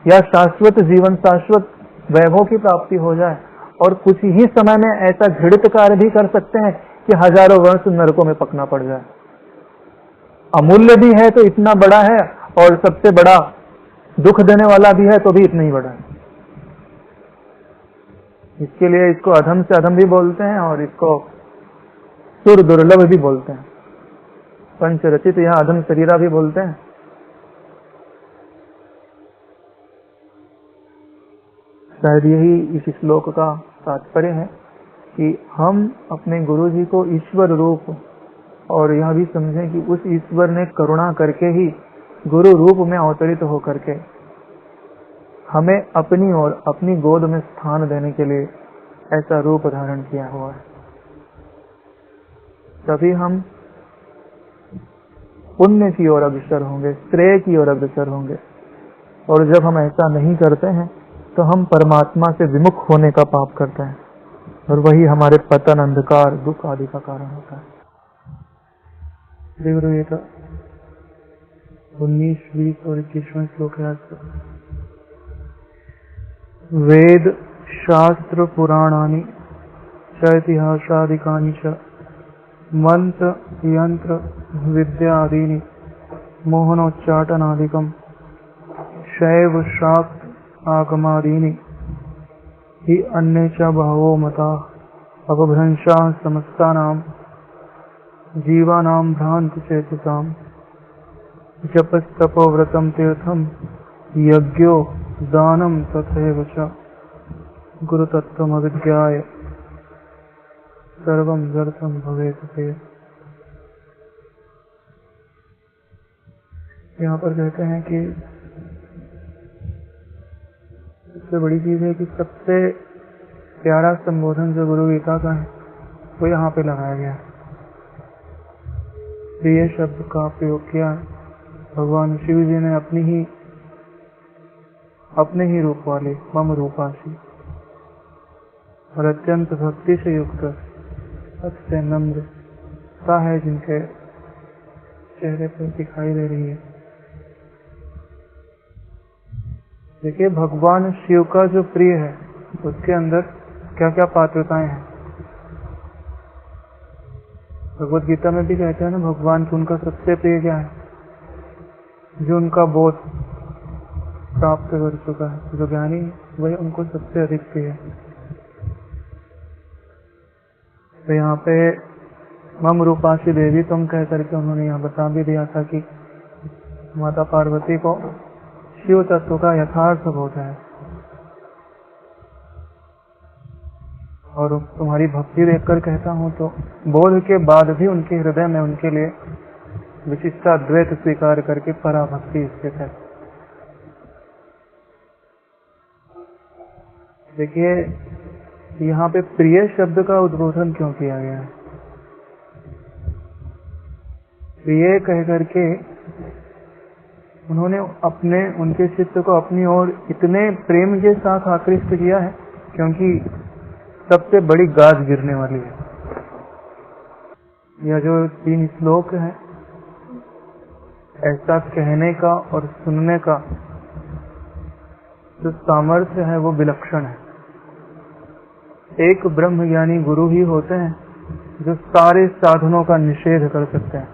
या शाश्वत जीवन शाश्वत वैभव की प्राप्ति हो जाए, और कुछ ही समय में ऐसा घृणित कार्य भी कर सकते हैं कि हजारों वर्ष नरकों में पकना पड़ जाए। अमूल्य भी है तो इतना बड़ा है, और सबसे बड़ा दुख देने वाला भी है तो भी इतना ही बड़ा है। इसके लिए इसको अधम से अधम भी बोलते हैं, और इसको सुर दुर्लभ भी बोलते हैं। पंचरचित यहाँ अधम शरीरा भी बोलते हैं। शायद यही इस श्लोक का तात्पर्य है कि हम अपने गुरु जी को ईश्वर रूप, और यह भी समझें कि उस ईश्वर ने करुणा करके ही गुरु रूप में अवतरित होकर के हमें अपनी और अपनी गोद में स्थान देने के लिए ऐसा रूप धारण किया हुआ है। तभी हम पुण्य की ओर अग्रसर होंगे, श्रेय की ओर अग्रसर होंगे। और जब हम ऐसा नहीं करते हैं तो हम परमात्मा से विमुख होने का पाप करते हैं, और वही हमारे पतन, अंधकार, दुख आदि का कारण होता है। गुरु ये 19, 20 और 21वां श्लोक है। वेद शास्त्र पुराणानि च इतिहासादिकानि च मंत्र यंत्र विद्यादीनि मोहनोच्चाटनादिकं शैव शाक्त आगमादीनि हि अन्ये च बहवो मता अपभ्रंशाः समस्तानां जीवानां भ्रांति चेतसां जपस्तपोव्रतं तीर्थं यज्ञो दानं तथैव च गुरुतत्त्वमविज्ञाय सर्वं व्यर्थं भवेत् ते। यहाँ पर कहते हैं कि सबसे बड़ी चीज है कि सबसे प्यारा संबोधन जो गुरु गीता का है वो यहाँ पे लगाया गया है। प्रिय शब्द का प्रयोग किया भगवान शिव जी ने अपने ही रूप वाले मम रूपाशी और अत्यंत भक्ति से युक्त अत्य नम्र सा है जिनके चेहरे पर दिखाई दे रही है। देखिए, भगवान शिव का जो प्रिय है उसके अंदर क्या क्या पात्रताएं हैं। भगवत गीता में भी कहते हैं ना, भगवान की उनका सबसे प्रिय क्या है? जो उनका बोध प्राप्त कर चुका है, जो ज्ञानी वही उनको सबसे अधिक प्रिय है। तो यहाँ पे मम रूपाशी देवी तुम कह करके उन्होंने यहाँ बता भी दिया था कि माता पार्वती को शिव तत्व का यथार्थ बोध है, और तुम्हारी भक्ति देखकर कहता हूँ तो बोध के बाद भी उनके हृदय में उनके लिए विशिष्टा द्वैत स्वीकार करके पराभक्ति स्थित है। देखिए, यहाँ पे प्रिय शब्द का उद्बोधन क्यों किया गया है? प्रिय कह करके उन्होंने उनके चित्त को अपनी ओर इतने प्रेम के साथ आकृष्ट किया है क्योंकि सबसे बड़ी गाज गिरने वाली है। यह जो 3 श्लोक है, ऐसा कहने का और सुनने का जो सामर्थ्य है वो विलक्षण है। एक ब्रह्मज्ञानी गुरु ही होते हैं जो सारे साधनों का निषेध कर सकते हैं,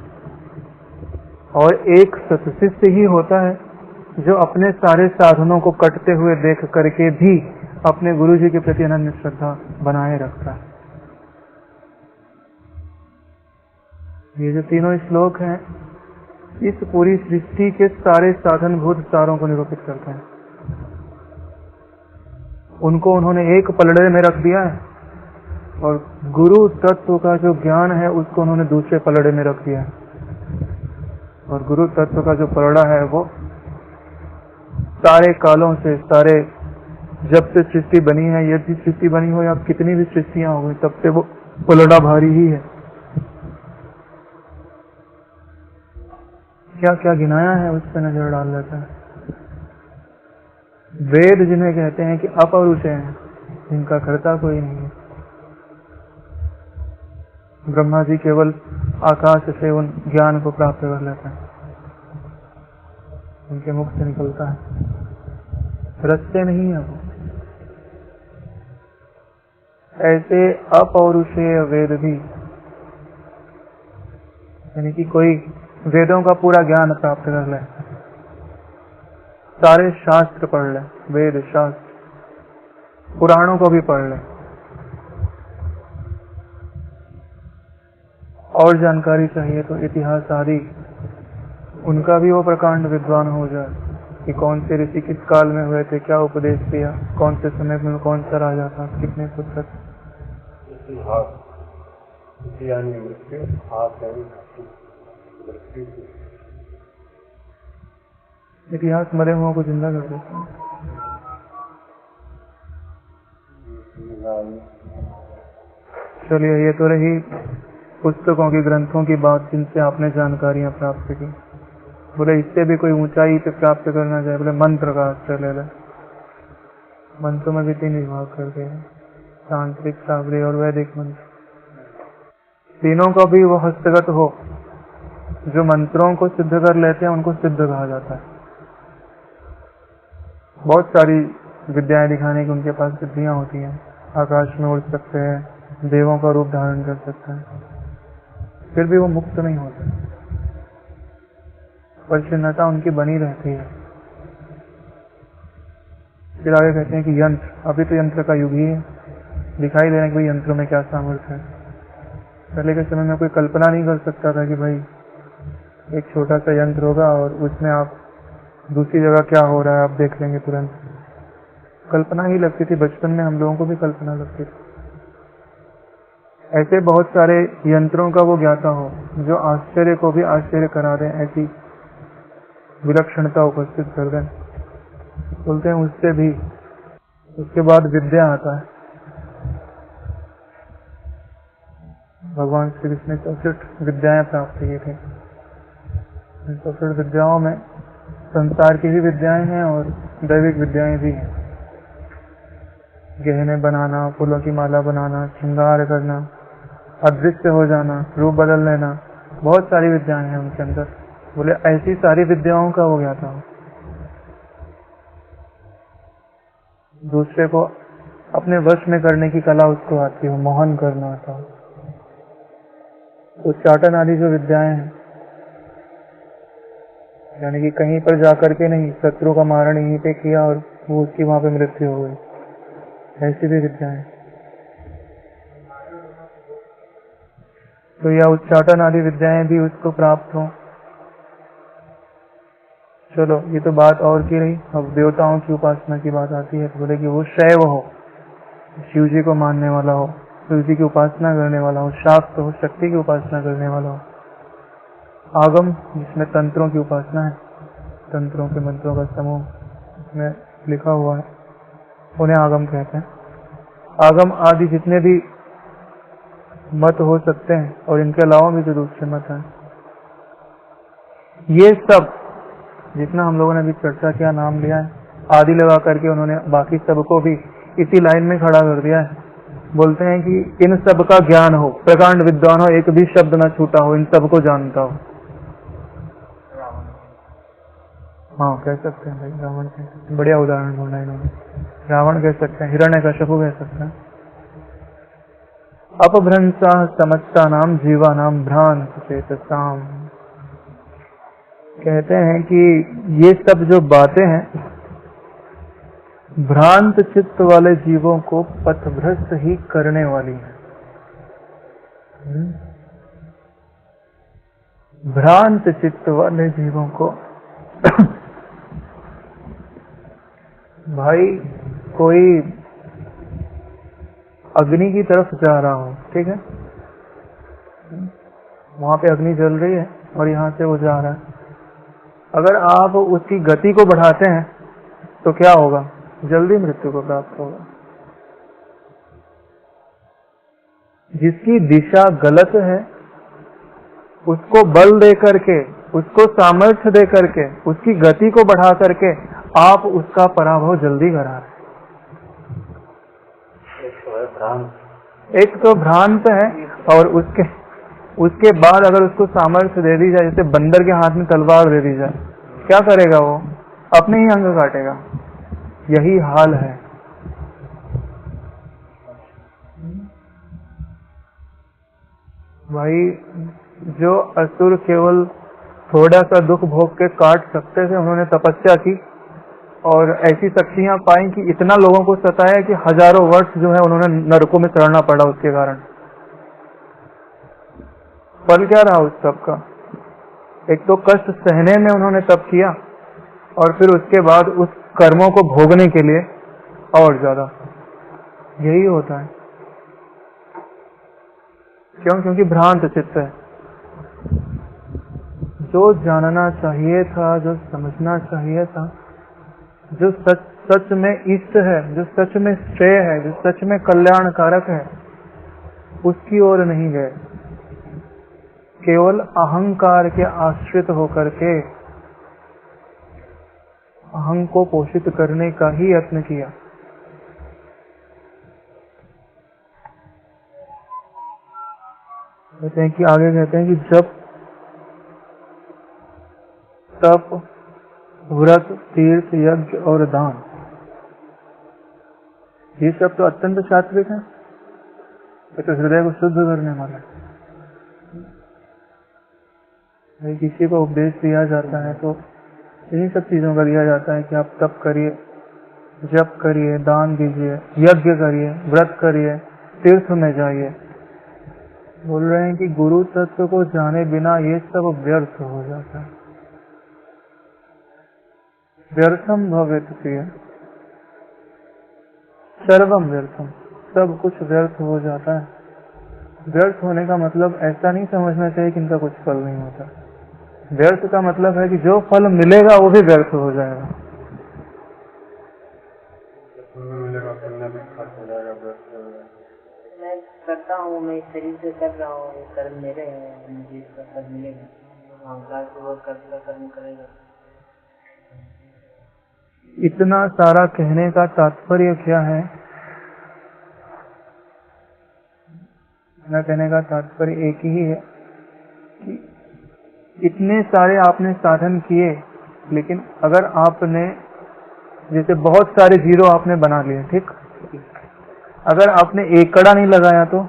और एक सत्शिष्य ही होता है जो अपने सारे साधनों को कटते हुए देख करके भी अपने गुरु जी के प्रति अनन्य श्रद्धा बनाए रखता है। ये जो तीनों श्लोक हैं, इस पूरी सृष्टि के सारे साधनभूत सारों को निरूपित करते हैं। उनको उन्होंने एक पलड़े में रख दिया है, और गुरु तत्व का जो ज्ञान है उसको उन्होंने दूसरे पलड़े में रख दिया है। और गुरु तत्व का जो पलड़ा है वो सारे कालों से, सारे जब से सृष्टि बनी है, यदि सृष्टि बनी हो या कितनी भी सृष्टियां हो गई, तब से वो पलड़ा भारी ही है। क्या क्या गिनाया है उस पर नजर डाल लेता है। वेद जिन्हें कहते हैं कि अपौरुषेय हैं, जिनका कर्ता कोई नहीं है। ब्रह्मा जी केवल आकाश से उन ज्ञान को प्राप्त कर लेते हैं, उनके मुख से निकलता है, रचते नहीं है वो। ऐसे अपौरुषेय वेद भी, यानी कि कोई वेदों का पूरा ज्ञान प्राप्त कर ले, सारे शास्त्र पढ़ ले, वेद शास्त्र पुराणों को भी पढ़ ले, और जानकारी चाहिए तो इतिहास आदि उनका भी वो प्रकांड विद्वान हो जाए कि कौन से ऋषि किस काल में हुए थे, क्या उपदेश दिया, कौन से समय में कौन सा राजा था, कितने पुत्र। इतिहास मरे हुओं को जिंदा कर देता है। चलिए, ये तो रही पुस्तकों की, ग्रंथों की बात जिनसे आपने जानकारियां प्राप्त की। बोले इससे भी कोई ऊंचाई पे प्राप्त करना चाहे, बोले मंत्र का आश्रय ले ले। मंत्रों में भी 3 विभाग कर दिए, तांत्रिक, शास्त्रीय और वैदिक मंत्र। तीनों का भी वो हस्तगत हो। जो मंत्रों को सिद्ध कर लेते हैं उनको सिद्ध कहा जाता है। बहुत सारी विद्याएं दिखाने की उनके पास सिद्धियां होती हैं। आकाश में उड़ सकते हैं, देवों का रूप धारण कर सकते हैं, फिर भी वो मुक्त नहीं होते, परिच्छिन्नता उनकी बनी रहती है। फिर आगे कहते हैं कि यंत्र, अभी तो यंत्र का युग ही है, दिखाई दे रहा है कि यंत्र में क्या सामर्थ्य है। पहले के समय में कोई कल्पना नहीं कर सकता था कि भाई एक छोटा सा यंत्र होगा और उसमें आप दूसरी जगह क्या हो रहा है आप देख लेंगे तुरंत। कल्पना ही लगती थी, बचपन में हम लोगों को भी कल्पना लगती थी। ऐसे बहुत सारे यंत्रों का वो ज्ञाता हो जो आश्चर्य को भी आश्चर्य करा दें, ऐसी विलक्षणता उपस्थित कर दें। बोलते हैं उससे भी, उसके बाद विद्या आता है। भगवान श्री कृष्ण ने 64 विद्याएं प्राप्त की थी। 64 विद्याओं में संसार की भी विद्याएं हैं और दैविक विद्याएं भी हैं। गहने बनाना, फूलों की माला बनाना, श्रृंगार करना, अदृश्य हो जाना, रूप बदल लेना, बहुत सारी विद्याएं हैं उनके अंदर। बोले ऐसी सारी विद्याओं का वो ज्ञाता हो, दूसरे को अपने वश में करने की कला उसको आती हो, मोहन करना आता हो। उच्चाटन आदि जो विद्याएं हैं, यानी कि कहीं पर जाकर के नहीं, शत्रु का मारण यहीं पे किया और वो उसकी वहां पे मृत्यु हो गई, ऐसी भी विद्याएं। तो यह उच्चाटन आदि विद्याएं भी उसको प्राप्त हो। चलो, ये तो बात और की रही। अब देवताओं की उपासना की बात आती है, तो बोले कि वो शैव हो, शिव जी को मानने वाला हो, शिव जी की उपासना करने वाला हो, शाक्त हो, शक्ति की उपासना करने वाला हो। आगम, जिसमें तंत्रों की उपासना है, तंत्रों के मंत्रों का समूह इसमें लिखा हुआ है, उन्हें आगम कहते हैं। आगम आदि जितने भी मत हो सकते हैं, और इनके अलावा भी जो दूसरे मत हैं, ये सब जितना हम लोगों ने अभी चर्चा किया, नाम लिया है, आदि लगा करके उन्होंने बाकी सबको भी इसी लाइन में खड़ा कर दिया है। बोलते हैं कि इन सब का ज्ञान हो, प्रकांड विद्वान हो, एक भी शब्द न छूटा हो, इन सबको जानता हो। हाँ, कह सकते हैं भाई, रावण कह सकते हैं, बढ़िया उदाहरण ढूंढा इन्होंने। रावण कह सकते हैं, हिरण्यकश्यप कह सकते हैं। अपभ्रंसा समस्ता नाम जीवा नाम भ्रांत चेतसाम। कहते हैं कि ये सब जो बातें हैं, भ्रांत चित्त वाले जीवों को पथभ्रष्ट ही करने वाली है। भ्रांत चित्त वाले जीवों को भाई कोई अग्नि की तरफ जा रहा हो, ठीक है, वहां पे अग्नि जल रही है और यहाँ से वो जा रहा है। अगर आप उसकी गति को बढ़ाते हैं तो क्या होगा? जल्दी मृत्यु को प्राप्त होगा। जिसकी दिशा गलत है उसको बल दे करके, उसको सामर्थ्य दे करके, उसकी गति को बढ़ा करके आप उसका पराभव जल्दी करा रहे। एक तो भ्रांत है और उसके बाद अगर उसको सामर्थ्य दे दी जाए, जैसे बंदर के हाथ में तलवार दे दी जाए, क्या करेगा वो? अपने ही अंग काटेगा। यही हाल है। भाई जो असुर केवल थोड़ा सा दुख भोग के काट सकते थे, उन्होंने तपस्या की और ऐसी शक्तियां पाई कि इतना लोगों को सताया कि हजारों वर्ष जो है उन्होंने नरकों में सड़ना पड़ा उसके कारण। फल क्या रहा उस सब का? एक तो कष्ट सहने में उन्होंने तप किया और फिर उसके बाद उस कर्मों को भोगने के लिए और ज्यादा। यही होता है। क्यों? क्योंकि भ्रांत चित्त है। जो जानना चाहिए था, जो समझना चाहिए था, जो सच में इष्ट है, जो सच में श्रेय है, जो सच में कल्याणकारक है, उसकी ओर नहीं गए। केवल अहंकार के आश्रित होकर के अहं को पोषित करने का ही यत्न किया। कहते हैं कि आगे कहते हैं कि जब तप, व्रत, तीर्थ, यज्ञ और दान, ये सब तो अत्यंत सात्विक है, तो हृदय को शुद्ध करने वाला है। किसी को उपदेश दिया जाता है तो इन्हीं सब चीजों का दिया जाता है कि आप तप करिए, जप करिए, दान दीजिए, यज्ञ करिए, व्रत करिए, तीर्थ में जाइए। बोल रहे हैं कि गुरु तत्व को जाने बिना ये सब व्यर्थ हो जाता है। व्यर्थम भवेत् प्रिय, सर्वम व्यर्थम, सब कुछ व्यर्थ हो जाता है। व्यर्थ होने का मतलब ऐसा नहीं समझना चाहिए कि इनका कुछ फल नहीं होता। व्यर्थ का मतलब है कि जो फल मिलेगा वो भी व्यर्थ हो जाएगा। मैं करता हूँ, मैं शरीर से कर रहा हूँ, ये कर्म मेरे हैं, मुझे इसका फल मिलेगा। अहंकार पूर्वक कर्म करेगा। इतना सारा कहने का तात्पर्य क्या है? कहने का तात्पर्य एक ही है कि इतने सारे आपने साधन किए, लेकिन अगर आपने जैसे बहुत सारे जीरो आपने बना लिए, ठीक, अगर आपने एक कड़ा नहीं लगाया तो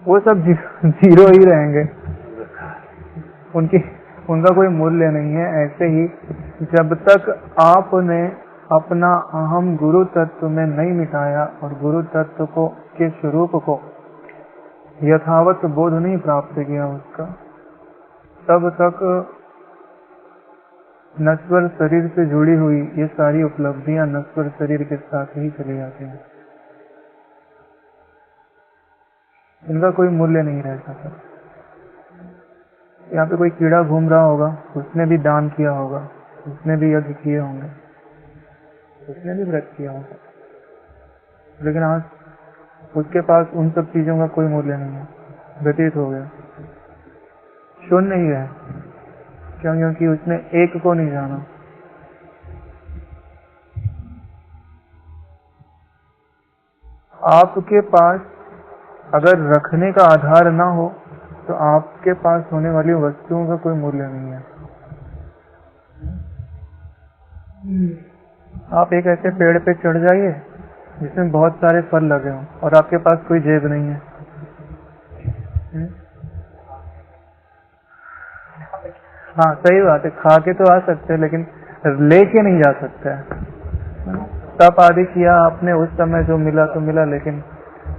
वो सब जीरो ही रहेंगे, उनका कोई मूल्य नहीं है। ऐसे ही जब तक आपने अपना अहम गुरु तत्व में नहीं मिटाया और गुरु तत्व को के स्वरूप को यथावत बोध नहीं प्राप्त किया उसका, तब तक नश्वर शरीर से जुड़ी हुई ये सारी उपलब्धियां नश्वर शरीर के साथ ही चली जाती हैं। इनका कोई मूल्य नहीं रह सकता। यहाँ पे कोई कीड़ा घूम रहा होगा, उसने भी दान किया होगा, उसने भी यज्ञ किए होंगे, उसने भी व्रत किया होगा, लेकिन आज उसके पास उन सब चीजों का कोई मूल्य नहीं है, व्यतीत हो गया, शून्य ही है। क्यों? क्योंकि उसने एक को नहीं जाना। आपके पास अगर रखने का आधार ना हो तो आपके पास होने वाली वस्तुओं का कोई मूल्य नहीं है। आप एक ऐसे पेड़ पे चढ़ जाइए जिसमें बहुत सारे फल लगे हों और आपके पास कोई जेब नहीं है, हाँ सही बात है, खा के तो आ सकते हैं, लेकिन लेके नहीं जा सकता है। तप आदि किया आपने, उस समय जो मिला तो मिला, लेकिन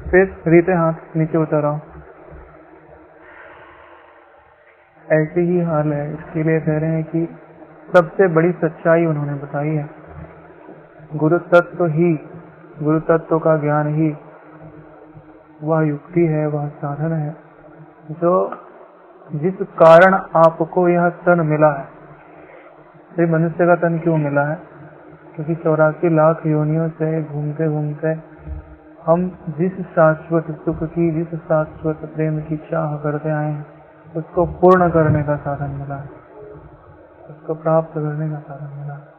फिर रीते हाथ नीचे उतर आओ। ऐसी ही हाल है। इसके लिए कह रहे हैं कि सबसे बड़ी सच्चाई उन्होंने बताई है। गुरु तत्व का ज्ञान ही वह युक्ति है, वह साधन है जो जिस कारण आपको यह तन मिला है। ये मनुष्य का तन क्यों मिला है? क्योंकि 84 लाख योनियों से घूमते घूमते हम जिस शाश्वत सुख की, जिस शाश्वत प्रेम की चाह करते आए हैं, उसको पूर्ण करने का साधन मिला है, उसको प्राप्त करने का साधन मिला है।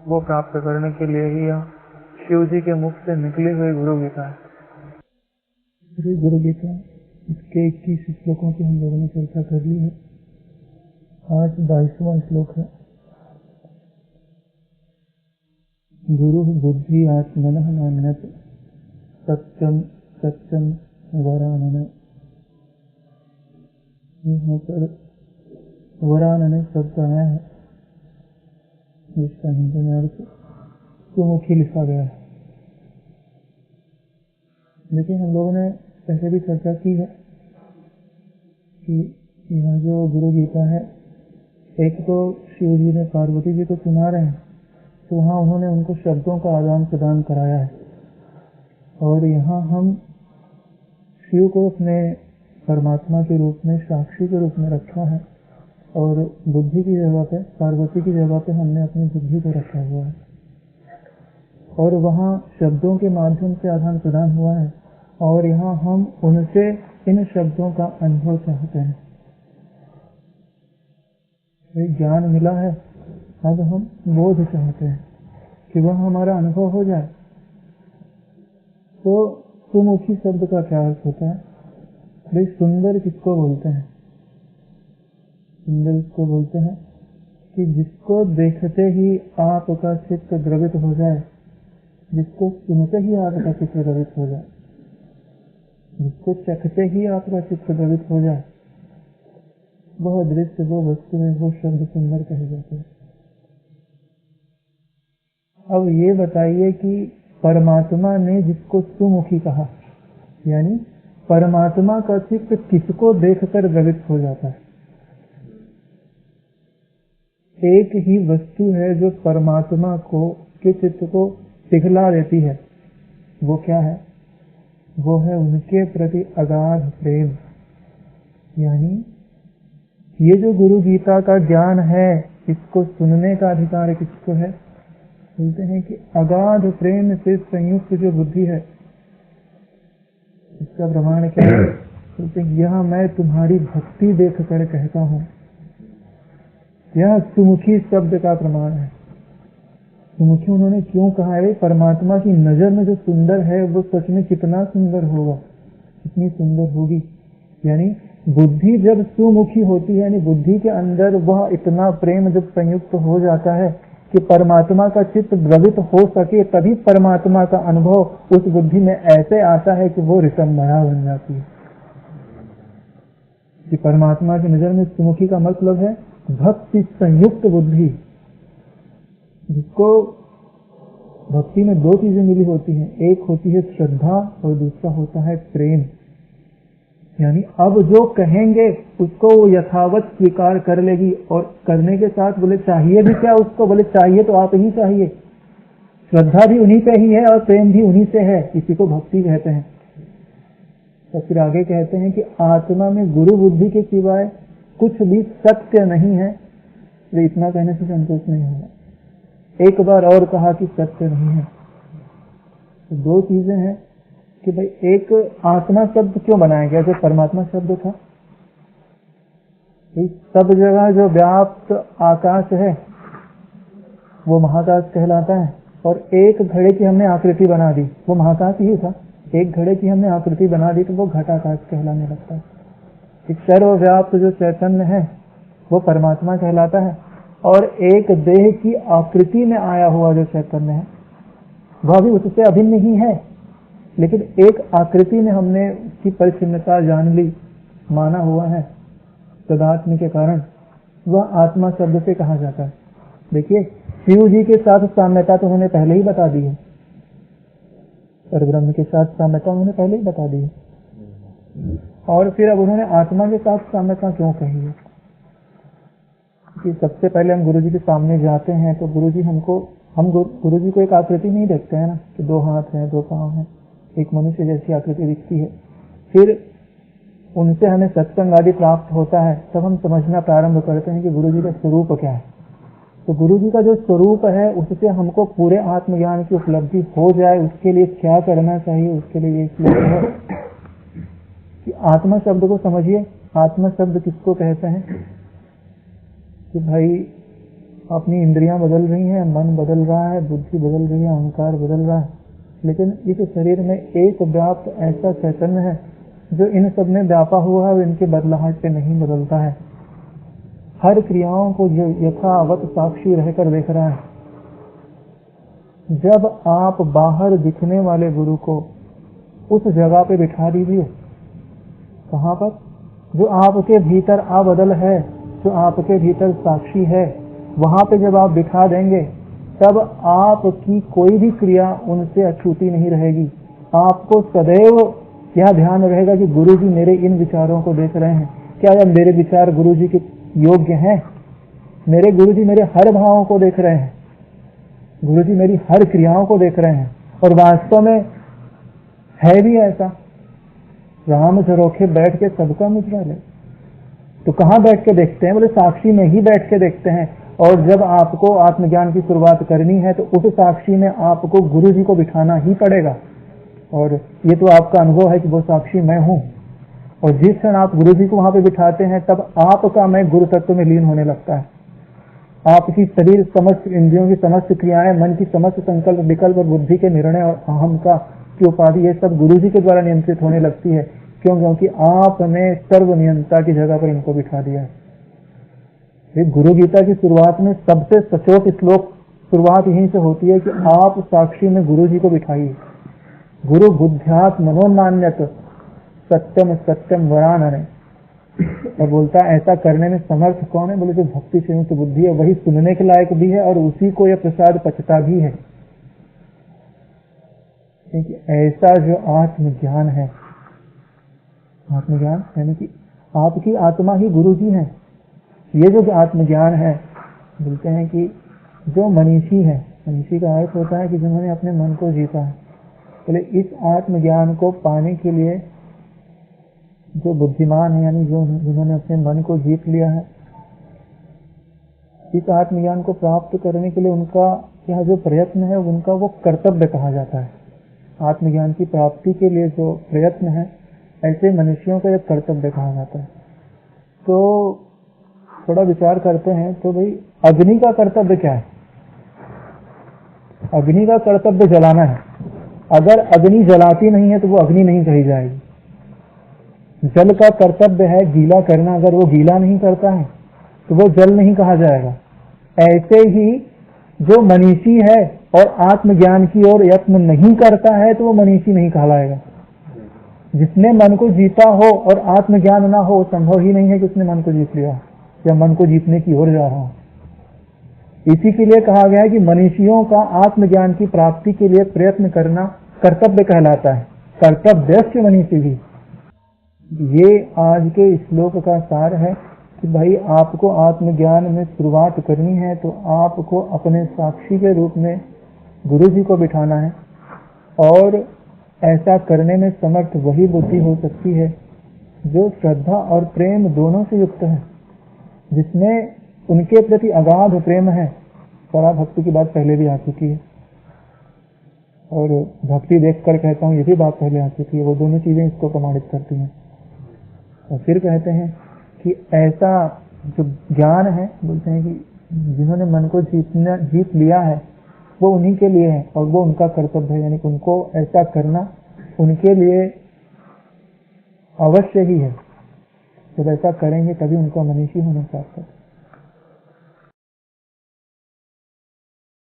वो प्राप्त करने के लिए ही यह शिव जी के मुख से निकली हुई गुरु गीता है। गुरु गीता इसके 21 श्लोकों की हम लोगों ने चर्चा कर ली है। आज 22वां श्लोक है। गुरु बुद्धि आत्मनः नान्यत् सत्यम सत्यम वरानने। यहाँ पर वरानने शब्द आया है, जिसका हिंदी में अर्थ सुमुखी लिखा गया है। लेकिन हम लोगों ने पहले भी चर्चा की है कि यह जो गुरु गीता है, एक तो शिव जी ने पार्वती जी को सुना रहे हैं, तो वहाँ उन्होंने उनको शब्दों का आदान प्रदान कराया है, और यहाँ हम शिव को अपने परमात्मा के रूप में, साक्षी के रूप में रखा है, और बुद्धि की जगह पे, पार्वती की जगह पे हमने अपनी बुद्धि को रखा हुआ है, और वहाँ शब्दों के माध्यम से आदान प्रदान हुआ है, और यहाँ हम उनसे इन शब्दों का अनुभव चाहते हैं। ज्ञान मिला है, अब हम बोध चाहते हैं कि वह हमारा अनुभव हो जाए। तो सुमुखी शब्द का क्या अर्थ होता है? भाई सुंदर किसको बोलते हैं? सुंदर इसको बोलते हैं कि जिसको देखते ही आपका चित्त द्रवित हो जाए, जिसको सुनते ही आपका चित्त द्रवित हो जाए, जिसको चखते ही आपका चित्त द्रवित हो जाए, वह दृश्य, वो वस्तु है, वो शब्द सुंदर कहे जाते हैं। अब ये बताइए कि परमात्मा ने जिसको सुमुखी कहा, यानी परमात्मा का चित्त किसको देखकर द्रवित हो जाता है? एक ही वस्तु है जो परमात्मा को के चित्त को पिघला देती है। वो क्या है? वो है उनके प्रति अगाध प्रेम। यानी ये जो गुरु गीता का ज्ञान है, इसको सुनने का अधिकार किसको है? बोलते हैं कि अगाध प्रेम से संयुक्त जो बुद्धि है, इसका प्रमाण क्या है? बोलते हैं यह मैं तुम्हारी भक्ति देख कर कहता हूँ। यह सुमुखी शब्द का प्रमाण है। सुमुखी उन्होंने क्यों कहा है? परमात्मा की नजर में जो सुंदर है, वो सच में कितना सुंदर होगा, कितनी सुंदर होगी। यानी बुद्धि जब सुमुखी होती है, यानी बुद्धि के अंदर वह इतना प्रेम जब संयुक्त हो जाता है कि परमात्मा का चित्त द्रवित हो सके, तभी परमात्मा का अनुभव उस बुद्धि में ऐसे आता है कि वो ऋषभमया बन जाती है। कि परमात्मा की नजर में सुमुखी का मतलब है भक्ति संयुक्त बुद्धि, जिसको भक्ति में दो चीजें मिली होती हैं, एक होती है श्रद्धा और दूसरा होता है प्रेम। यानी अब जो कहेंगे उसको वो यथावत स्वीकार कर लेगी, और करने के साथ बोले चाहिए भी क्या उसको? बोले चाहिए तो आप ही चाहिए। श्रद्धा भी उन्हीं पे ही है और प्रेम भी उन्हीं से है, इसी को भक्ति कहते हैं। तो फिर आगे कहते हैं कि आत्मा में गुरु बुद्धि के सिवाय कुछ भी सत्य नहीं है। वे इतना कहने से संतोष नहीं होगा, एक बार और कहा कि सत्य नहीं है। तो दो चीजें हैं कि भाई एक आत्मा शब्द क्यों बनाया गया? जो परमात्मा शब्द था, सब जगह जो व्याप्त आकाश है वो महाकाश कहलाता है, और एक घड़े की हमने आकृति बना दी, वो महाकाश ही था। एक घड़े की हमने आकृति बना दी तो वो घटाकाश कहलाने लगता है। इस सर्वव्याप्त जो चैतन्य है वो परमात्मा कहलाता है, और एक देह की आकृति में आया हुआ जो चैतन्य है वह भी उससे अभिन्न ही है, लेकिन एक आकृति में हमने उसकी परिच्छिन्नता जान ली, माना हुआ है तदात्म्य के कारण, वह आत्मा शब्द से कहा जाता है। देखिए, शिव जी के साथ साम्यता तो उन्होंने पहले ही बता दी है, परब्रह्म के साथ साम्यता उन्होंने पहले ही बता दी है, और फिर अब उन्होंने आत्मा के साथ साम्यता क्यों कही है? कि सबसे पहले हम गुरु जी के सामने जाते हैं तो गुरु जी हम गुरु जी को एक आकृति नहीं देखते हैं ना, कि 2 हाथ हैं, 2 पांव हैं, एक मनुष्य जैसी आकृति दिखती है। फिर उनसे हमें सत्संग आदि प्राप्त होता है, तब हम समझना प्रारंभ करते हैं कि गुरु जी का स्वरूप क्या है। तो गुरु जी का जो स्वरूप है उससे हमको पूरे आत्मज्ञान की उपलब्धि हो जाए, उसके लिए क्या करना चाहिए, उसके लिए ये श्लोक है कि आत्मा शब्द को समझिए। आत्मा शब्द किसको कहते हैं? कि भाई अपनी इंद्रियां बदल रही हैं, मन बदल रहा है, बुद्धि बदल रही है, अहंकार बदल रहा है, लेकिन इस शरीर में एक व्याप्त ऐसा चैतन्य है जो इन सब में व्यापा हुआ है और इनके बदलाहट पे नहीं बदलता है। हर क्रियाओं को यथावत साक्षी रहकर देख रहा है। जब आप बाहर दिखने वाले गुरु को उस जगह पे बिठा दीजिए, कहाँ पर? जो आपके भीतर अबदल है, जो आपके भीतर साक्षी है, वहां पे जब आप बिठा देंगे तब आपकी कोई भी क्रिया उनसे अछूती नहीं रहेगी। आपको सदैव यह ध्यान रहेगा कि गुरु जी मेरे इन विचारों को देख रहे हैं। क्या जब मेरे विचार गुरु जी के योग्य हैं? मेरे गुरु जी मेरे हर भावों को देख रहे हैं, गुरु जी मेरी हर क्रियाओं को देख रहे हैं। और वास्तव में है भी ऐसा। राम सरोखे बैठ के सबका मुझ डाले, तो कहाँ बैठ के देखते हैं? बोले साक्षी में ही बैठ के देखते हैं। और जब आपको आत्मज्ञान की शुरुआत करनी है तो उस साक्षी में आपको गुरु जी को बिठाना ही पड़ेगा। और ये तो आपका अनुभव है कि वो साक्षी मैं हूँ। और जिस क्षण आप गुरु जी को वहां पे बिठाते हैं तब आपका मैं गुरु तत्व में लीन होने लगता है। आपकी शरीर समस्त इंद्रियों की समस्त क्रियाएं, मन की समस्त संकल्प विकल्प और बुद्धि के निर्णय और अहम की उपाधि, ये सब गुरु जी के द्वारा नियंत्रित होने लगती है। क्यों? क्योंकि आपने सर्व नियंता की जगह पर इनको बिठा दिया है। गुरु गीता की शुरुआत में सबसे सचोट श्लोक शुरुआत यहीं से होती है कि आप साक्षी में गुरु जी को बिठाइए। गुरु बुद्ध्यात् मनोन्मान्यत सत्यम सत्यम वरानने। और बोलता है ऐसा करने में समर्थ कौन है? बोले जो भक्ति से युक्त बुद्धि है, वही सुनने के लायक भी है और उसी को यह प्रसाद पचता भी है। क्योंकि ऐसा जो आत्मज्ञान है, आत्मज्ञान यानी कि आपकी आत्मा ही गुरु जी है। ये जो आत्मज्ञान है, बोलते हैं कि जो मनीषी है, मनीषी का अर्थ होता है कि जिन्होंने अपने मन को जीता है। बोले इस आत्मज्ञान को पाने के लिए जो बुद्धिमान है, यानी जो जिन्होंने अपने मन को जीत लिया है, इस आत्मज्ञान को प्राप्त करने के लिए उनका यह जो प्रयत्न है उनका वो कर्तव्य कहा जाता है। आत्मज्ञान की प्राप्ति के लिए जो प्रयत्न है, ऐसे मनुष्यों का एक कर्तव्य कहा जाता है। तो थोड़ा विचार करते हैं तो भाई अग्नि का कर्तव्य क्या है? अग्नि का कर्तव्य जलाना है। अगर अग्नि जलाती नहीं है तो वो अग्नि नहीं कही जाएगी। जल का कर्तव्य है गीला करना, अगर वो गीला नहीं करता है तो वो जल नहीं कहा जाएगा। ऐसे ही जो मनीषी है और आत्मज्ञान की ओर यत्न नहीं करता है तो वो मनीषी नहीं कहलाएगा। जिसने मन को जीता हो और आत्मज्ञान ना हो, संभव ही नहीं है कि उसने मन को जीत लिया या मन को जीतने की ओर जा रहा हो। इसी के लिए कहा गया है कि मनीषियों का आत्मज्ञान की प्राप्ति के लिए प्रयत्न करना कर्तव्य कहलाता है। कर्तव्यस्य मनीषी भी। ये आज के श्लोक का सार है कि भाई आपको आत्मज्ञान में शुरुआत करनी है तो आपको अपने साक्षी के रूप में गुरु जी को बिठाना है। और ऐसा करने में समर्थ वही बुद्धि हो सकती है जो श्रद्धा और प्रेम दोनों से युक्त है, जिसमें उनके प्रति अगाध प्रेम है। पराभक्ति की बात पहले भी आ चुकी है और भक्ति देखकर कहता हूँ ये भी बात पहले आ चुकी है। वो दोनों चीजें इसको प्रमाणित करती हैं। और फिर कहते हैं कि ऐसा जो ज्ञान है, बोलते हैं कि जिन्होंने मन को जीत लिया है वो उन्हीं के लिए है और वो उनका कर्तव्य है। यानी कि उनको ऐसा करना उनके लिए अवश्य ही है। जब ऐसा करेंगे तभी उनको मनीषी होना प्राप्त है।